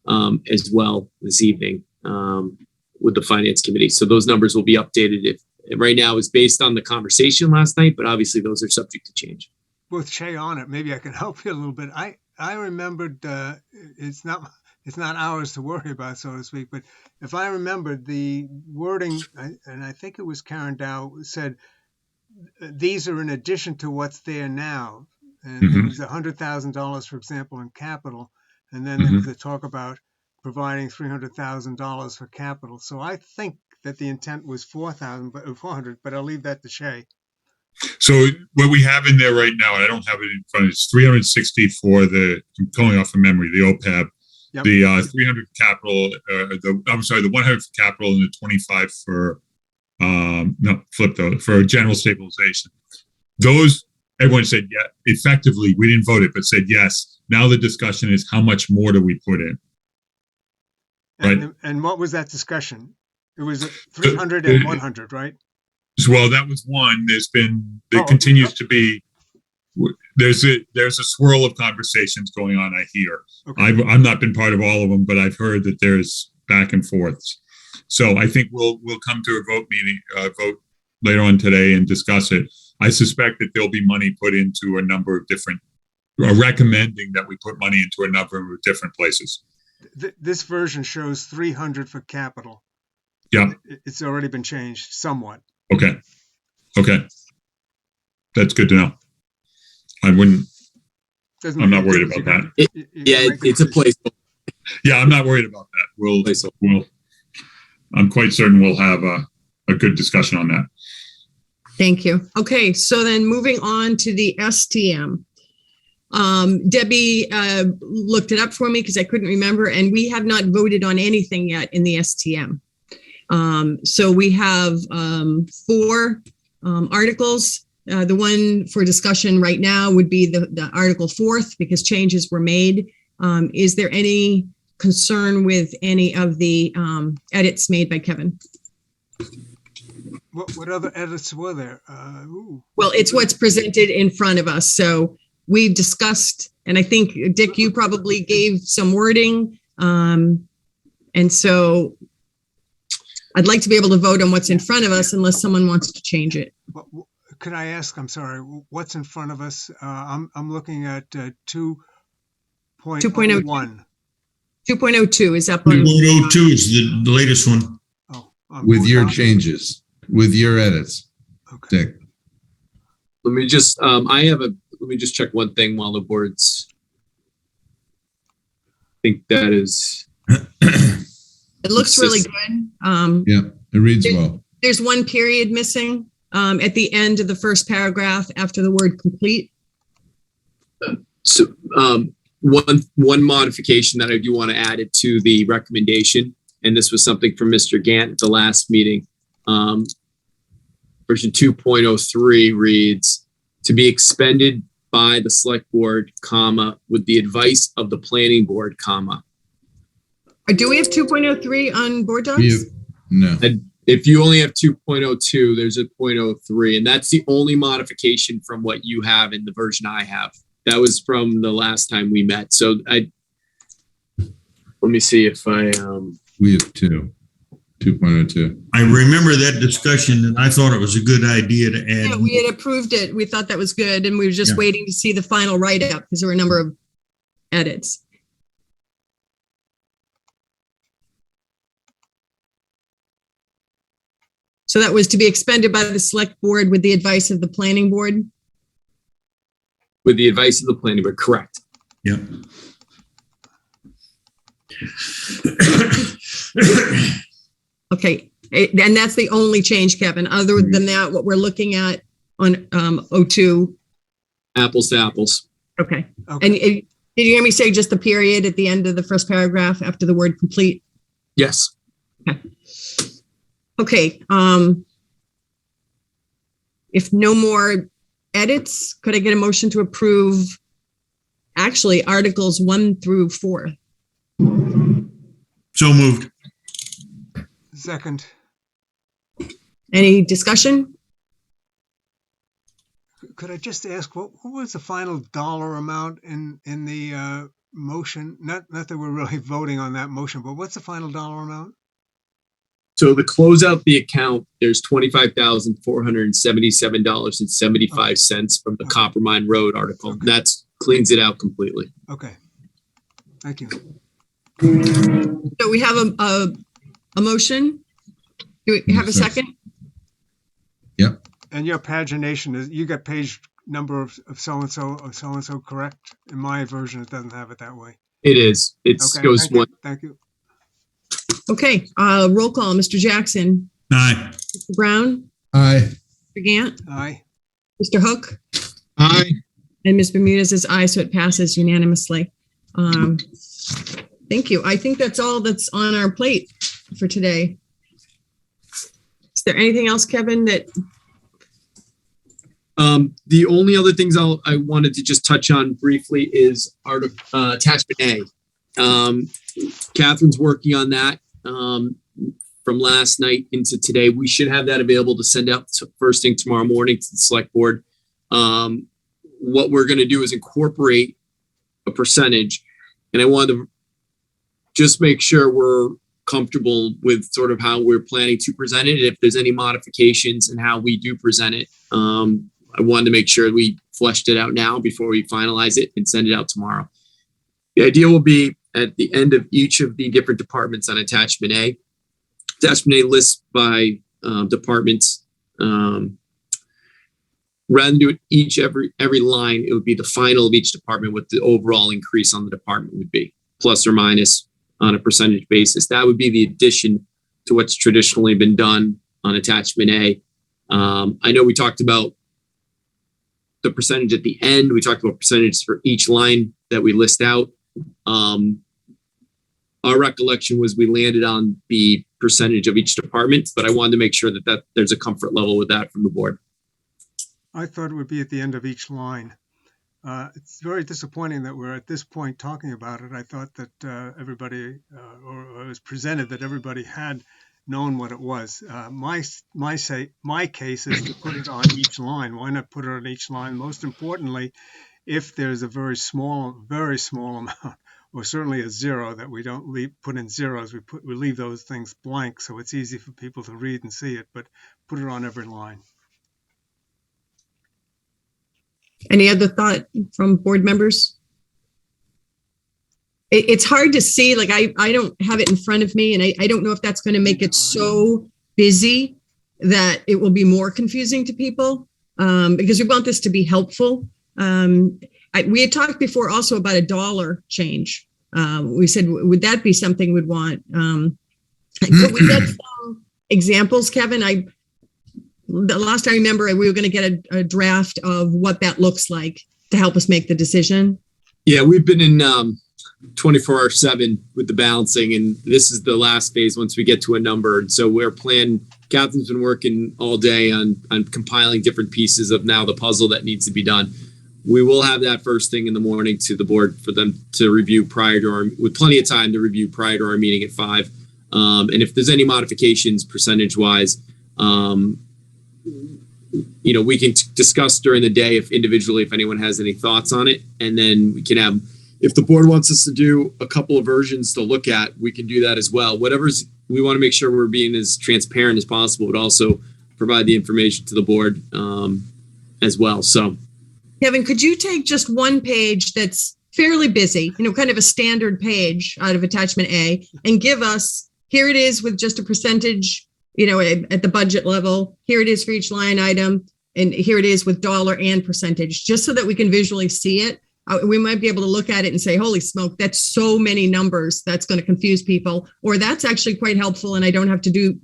as well this evening with the finance committee. So those numbers will be updated. If right now is based on the conversation last night, but obviously those are subject to change. With Che on it, maybe I can help you a little bit. I remembered it's not ours to worry about, so to speak, but if I remembered the wording, and I think it was Karen Dow, said these are in addition to what's there now. And there was $100,000, for example, in capital, and then there was the talk about providing $300,000 for capital. So I think that the intent was 400, but I'll leave that to Che. So what we have in there right now, and I don't have it in front, it's 360 for the, I'm going off of memory, the OPEB, yep. The 300 capital, the 100 for capital and the 25 for, for general stabilization. Those, everyone said, yeah, effectively, we didn't vote it, but said yes. Now the discussion is how much more do we put in? Right? And what was that discussion? It was 300 and 100, right? Well, that was one. There continues to be, there's a swirl of conversations going on, I hear. Okay. I've not been part of all of them, but I've heard that there's back and forths. So I think we'll come to a vote later on today and discuss it. I suspect that there'll be money put into a number of different, recommending that we put money into a number of different places. This version shows 300 for capital. Yeah. It's already been changed somewhat. Okay. That's good to know. I wouldn't, I'm not worried about that. It's a place. Yeah, I'm not worried about that. I'm quite certain we'll have a good discussion on that. Thank you. Okay, so then moving on to the STM. Debbie looked it up for me because I couldn't remember, and we have not voted on anything yet in the STM. So we have 4 articles. The one for discussion right now would be the Article 4th because changes were made. Is there any concern with any of the edits made by Kevin? What other edits were there? Well, it's what's presented in front of us. So we've discussed, and I think, Dick, you probably gave some wording. And so I'd like to be able to vote on what's in front of us unless someone wants to change it. Could I ask, I'm sorry, what's in front of us? I'm looking at 2.01. 2.02 is up on. 2.02 is the latest one. Oh, With your changes, with your edits. Okay. Dick. Let me just, let me just check one thing while the board's. I think that is. It looks really good. Yeah, it reads well. There's one period missing at the end of the first paragraph after the word complete. So one modification that I do want to add it to the recommendation, and this was something from Mr. Gant at the last meeting. Version 2.03 reads, to be expended by the select board, comma, with the advice of the planning board, comma. Do we have 2.03 on board docs? No. And if you only have 2.02, there's a 0.03, and that's the only modification from what you have in the version I have. That was from the last time we met. So let me see if I. We have 2.02. I remember that discussion, and I thought it was a good idea to add. Yeah, we had approved it. We thought that was good, and we were just waiting to see the final write-up because there were a number of edits. So that was to be expended by the select board with the advice of the planning board? With the advice of the planning board, correct. Yep. Okay, and that's the only change, Kevin. Other than that, what we're looking at on 02. Apples to apples. Okay. And did you hear me say just the period at the end of the first paragraph after the word complete? Yes. Okay. If no more edits, could I get a motion to approve actually articles 1 through 4? So moved. Second. Any discussion? Could I just ask, what was the final dollar amount in the motion? Not that we're really voting on that motion, but what's the final dollar amount? So to close out the account, there's $25,477.75 from the Copper Mine Road article. Okay. That cleans it out completely. Okay. Thank you. So we have a motion. Do we have a second? Yep. And your pagination is, you got page number of so-and-so, correct? In my version, it doesn't have it that way. It is. It goes one. Thank you. Okay, roll call. Mr. Jackson. Aye. Mr. Brown. Aye. Mr. Gant. Aye. Mr. Hook. Aye. And Ms. Bermudez is aye, so it passes unanimously. Thank you. I think that's all that's on our plate for today. Is there anything else, Kevin, that? The only other things I wanted to just touch on briefly is attachment A. Catherine's working on that from last night into today. We should have that available to send out first thing tomorrow morning to the select board. What we're going to do is incorporate a percentage, and I wanted to just make sure we're comfortable with sort of how we're planning to present it. If there's any modifications in how we do present it, I wanted to make sure we fleshed it out now before we finalize it and send it out tomorrow. The idea will be at the end of each of the different departments on attachment A. Attachment A lists by departments rather than do it every line, it would be the final of each department, what the overall increase on the department would be, plus or minus on a percentage basis. That would be the addition to what's traditionally been done on attachment A. I know we talked about the percentage at the end. We talked about percentages for each line that we list out. Our recollection was we landed on the percentage of each department, but I wanted to make sure that there's a comfort level with that from the board. I thought it would be at the end of each line. It's very disappointing that we're at this point talking about it. I thought that everybody, or it was presented that everybody had known what it was. My case is to put it on each line. Why not put it on each line? Most importantly, if there's a very small amount, or certainly a zero, that we don't put in zeros. We leave those things blank, so it's easy for people to read and see it. But put it on every line. Any other thought from board members? It's hard to see, like I don't have it in front of me, and I don't know if that's going to make it so busy that it will be more confusing to people, because we want this to be helpful. We had talked before also about $1 change. We said, would that be something we'd want? Could we get some examples, Kevin? The last I remember, we were going to get a draft of what that looks like to help us make the decision. Yeah, we've been in 24/7 with the balancing, and this is the last phase once we get to a number. And so Catherine's been working all day on compiling different pieces of now the puzzle that needs to be done. We will have that first thing in the morning to the board for them to review with plenty of time to review prior to our meeting at 5. And if there's any modifications percentage wise, we can discuss during the day if anyone has any thoughts on it. And then we can have, if the board wants us to do a couple of versions to look at, we can do that as well. We want to make sure we're being as transparent as possible, but also provide the information to the board as well. So, Kevin, could you take just one page that's fairly busy, kind of a standard page out of attachment A, and give us, here it is with just a percentage, at the budget level, here it is for each line item, and here it is with dollar and percentage, just so that we can visually see it. We might be able to look at it and say, holy smoke, that's so many numbers, that's going to confuse people. Or that's actually quite helpful, and I don't have to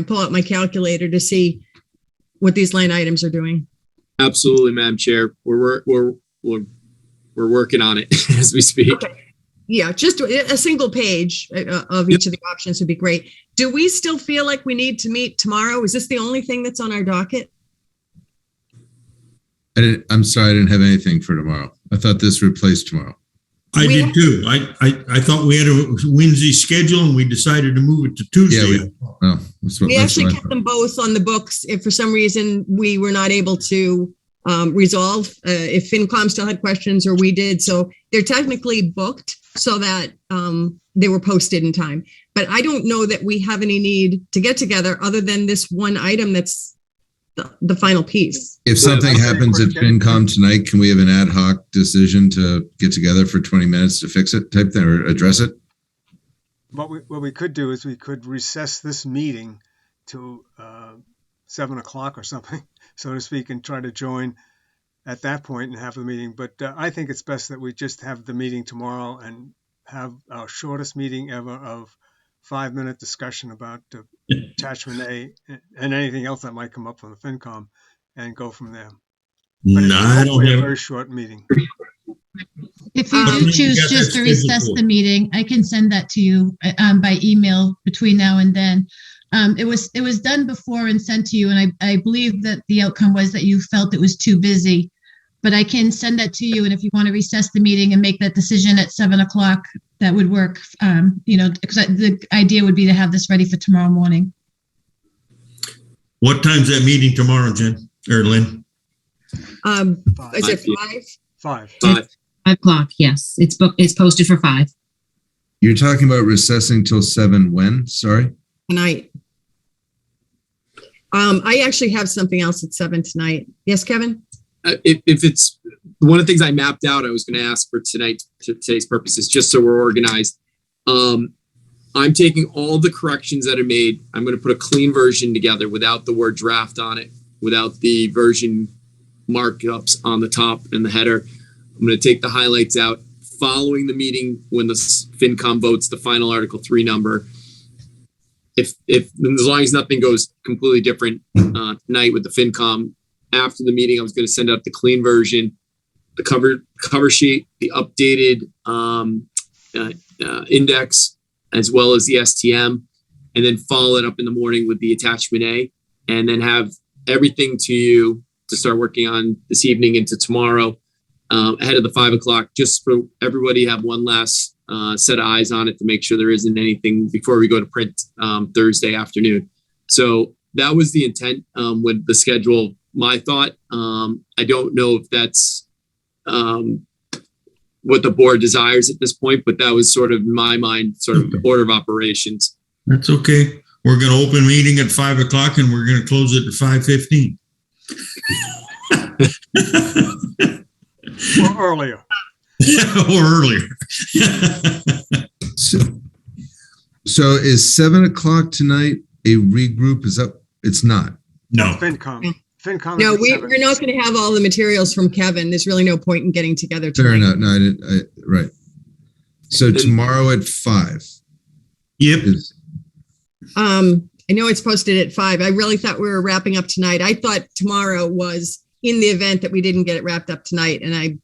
pull out my calculator to see what these line items are doing. Absolutely, Madam Chair. We're working on it as we speak. Okay. Yeah, just a single page of each of the options would be great. Do we still feel like we need to meet tomorrow? Is this the only thing that's on our docket? I'm sorry, I didn't have anything for tomorrow. I thought this replaced tomorrow. I did too. I thought we had a Wednesday schedule and we decided to move it to Tuesday. We actually kept them both on the books. If for some reason we were not able to resolve, if FinCom still had questions or we did, so they're technically booked so that they were posted in time. But I don't know that we have any need to get together other than this one item that's the final piece. If something happens at FinCom tonight, can we have an ad hoc decision to get together for 20 minutes to fix it type thing or address it? What we could do is we could recess this meeting to 7 o'clock or something, so to speak, and try to join at that point and have the meeting. But I think it's best that we just have the meeting tomorrow and have our shortest meeting ever of 5-minute discussion about attachment A and anything else that might come up from the FinCom, and go from there. But No, I don't a have. very short meeting. If you do choose just to recess the meeting, I can send that to you by email between now and then. It was done before and sent to you, and I believe that the outcome was that you felt it was too busy. But I can send that to you, and if you want to recess the meeting and make that decision at 7 o'clock, that would work. Because the idea would be to have this ready for tomorrow morning. What time's that meeting tomorrow, Jen or Lynn? Is it 5? 5. 5 o'clock. Yes, it's booked. It's posted for 5. You're talking about recessing till 7 when? Sorry? Tonight. I actually have something else at 7 tonight. Yes, Kevin? If it's one of the things I mapped out, I was going to ask for today's purposes, just so we're organized. I'm taking all the corrections that are made. I'm going to put a clean version together without the word draft on it, without the version markups on the top and the header. I'm going to take the highlights out following the meeting when the FinCom votes the final Article 3 number. If as long as nothing goes completely different tonight with the FinCom, after the meeting, I was going to send out the clean version, the cover sheet, the updated index, as well as the STM, and then follow it up in the morning with the attachment A, and then have everything to you to start working on this evening into tomorrow, ahead of the 5 o'clock, just for everybody to have one last set of eyes on it to make sure there isn't anything before we go to print Thursday afternoon. So that was the intent with the schedule. My thought, I don't know if that's what the board desires at this point, but that was sort of in my mind, sort of the order of operations. That's okay. We're going to open meeting at 5 o'clock and we're going to close it at 5:15. Or earlier. Or earlier. So is 7 o'clock tonight a regroup? Is that, it's not? No. FinCom. FinCom. No, is at 7. we're not going to have all the materials from Kevin. There's really no point in getting together Fair tonight. enough. No, I didn't. Right. So tomorrow at 5. Yep. I know it's posted at 5. I really thought we were wrapping up tonight. I thought tomorrow was in the event that we didn't get it wrapped up tonight, and I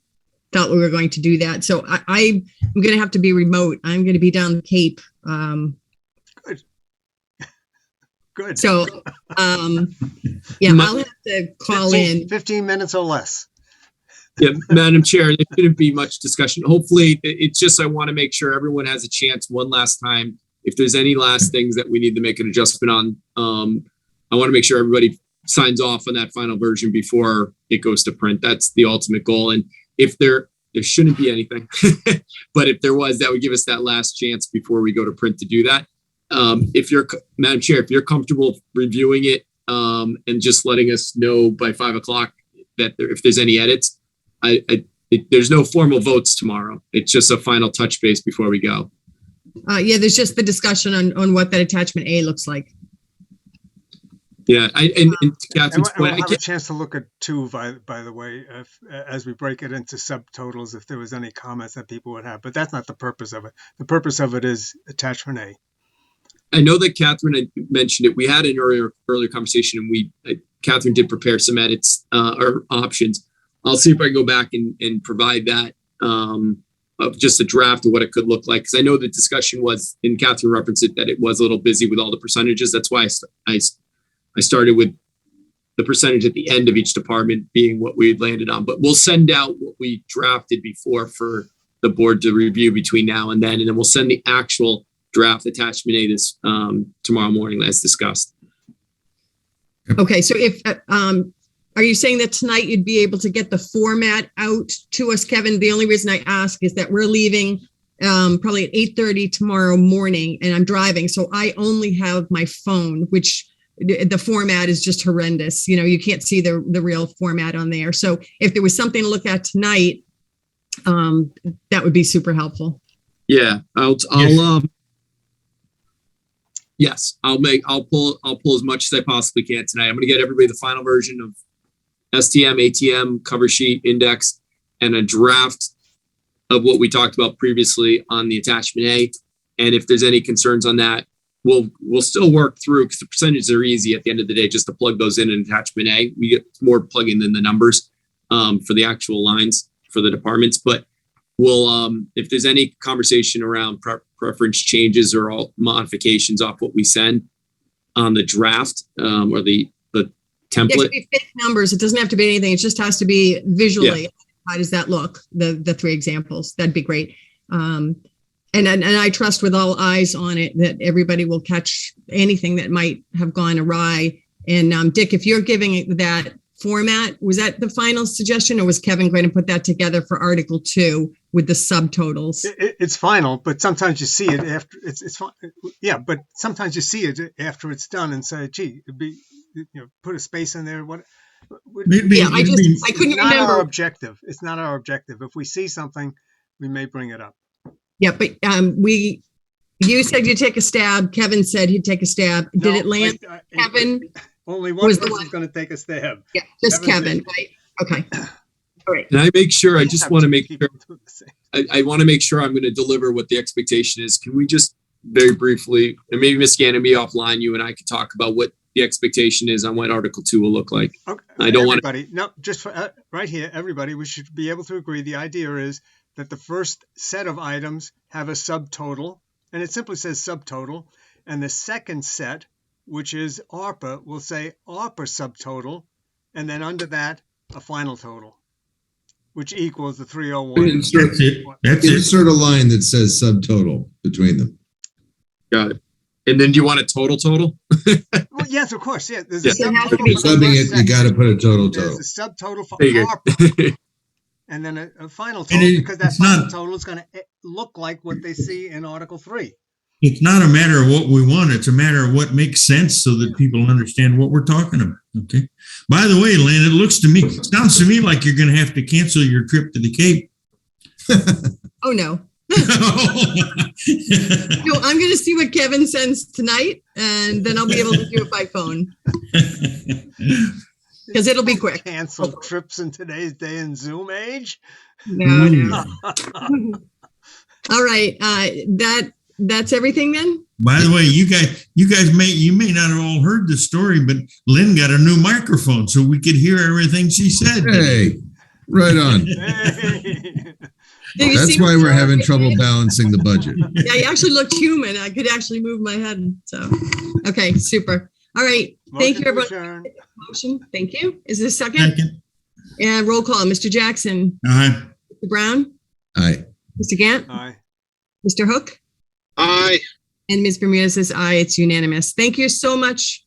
thought we were going to do that. So I'm going to have to be remote. I'm going to be down the Cape. Good. So, yeah, I'll have to call 15 minutes or less. Yeah, Madam Chair, there shouldn't be much discussion. Hopefully, it's just I want to make sure everyone has a chance one last time. If there's any last things that we need to make an adjustment on, I want to make sure everybody signs off on that final version before it goes to print. That's the ultimate goal. And if there shouldn't be anything, but if there was, that would give us that last chance before we go to print to do that. If you're, Madam Chair, if you're comfortable reviewing it and just letting us know by 5 o'clock that if there's any edits, there's no formal votes tomorrow. It's just a final touch base before we go. yeah, there's just the discussion on what that attachment A looks like. Yeah, and Catherine's We'll point, have a chance to look at 2, by the way, as we break it into subtotals, if there was any comments that people would have. But that's not the purpose of it. The purpose of it is attachment A. I know that Catherine had mentioned it. We had an earlier conversation, and Catherine did prepare some edits or options. I'll see if I can go back and provide that of just a draft of what it could look like. Because I know the discussion was, and Catherine referenced it, that it was a little busy with all the percentages. That's why I started with the percentage at the end of each department being what we had landed on. But we'll send out what we drafted before for the board to review between now and then we'll send the actual draft attachment A this tomorrow morning as discussed. Okay, so if are you saying that tonight you'd be able to get the format out to us, Kevin? The only reason I ask is that we're leaving probably at 8:30 tomorrow morning, and I'm driving, so I only have my phone, which the format is just horrendous. You know, you can't see the real format on there. So if there was something to look at tonight, that would be super helpful. Yeah, I'll pull as much as I possibly can tonight. I'm going to get everybody the final version of STM, ATM, cover sheet, index, and a draft of what we talked about previously on the attachment A. And if there's any concerns on that, we'll still work through, because the percentages are easy at the end of the day, just to plug those in attachment A. We get more plugging than the numbers for the actual lines for the departments. But we'll, if there's any conversation around preference changes or all modifications off what we send on the draft or the template. It should be fixed numbers. It doesn't have to be anything. It just has to be visually. Yeah. How does that look? The 3 examples. That'd be great. And I trust with all eyes on it that everybody will catch anything that might have gone awry. And Dick, if you're giving it that format, was that the final suggestion, or was Kevin going to put that together for Article 2 with the subtotals? It's final, but sometimes you see it after it's fine. Yeah, but sometimes you see it after it's done and say, "Gee, it'd be, put a space in there." Yeah, I couldn't remember. Our objective. It's not our objective. If we see something, we may bring it up. Yeah, but you said you'd take a stab. Kevin said he'd take a stab. Did it land? Kevin only one person's going to take a stab. Yeah, just Kevin, right? Okay. All right. And I make sure, I just Have want to two make people sure, do the same. I want to make sure I'm going to deliver what the expectation is. Can we just very briefly, and maybe Ms. Gannon, me offline, you and I could talk about what the expectation is on what Article 2 will look like. Okay. I don't want to. Everybody, no, just for, right here, everybody, we should be able to agree. The idea is that the first set of items have a subtotal, and it simply says subtotal. And the second set, which is ARPA, will say ARPA subtotal, and then under that, a final total, which equals the 301. That's it. That's it. Insert a line that says subtotal between them. Got it. And then do you want a total? Well, yes, of course. Yeah, there's Yeah. a It has to subtotal be for the Subbing first it, you section. got to put a total. There's a subtotal for Figured. ARPA, and then a final total, it- because that it's final not- total is going to look like what they see in Article 3. It's not a matter of what we want. It's a matter of what makes sense so that people understand what we're talking about. Okay. By the way, Lynn, it sounds to me like you're going to have to cancel your trip to the Cape. Oh, no. No, I'm going to see what Kevin sends tonight, and then I'll be able to do it by phone because it'll be quick. Cancel trips in today's day and Zoom age. No, no. All right. That's everything then? By the way, you guys may not have all heard the story, but Lynn got a new microphone so we could hear everything she said. Hey, right on. Hey. Did you That's see why what- we're having trouble balancing the budget. Yeah, I actually looked human. I could actually move my head. So, okay, super. All right. Thank you, Motion to everyone. adjourn. Motion. Thank you. Is this second? Second. And roll call. Mr. Jackson, Aye. Mr. Brown, Aye. Mr. Gant, Aye. Mr. Hook, Aye. and Ms. Bermudez says aye. It's unanimous. Thank you so much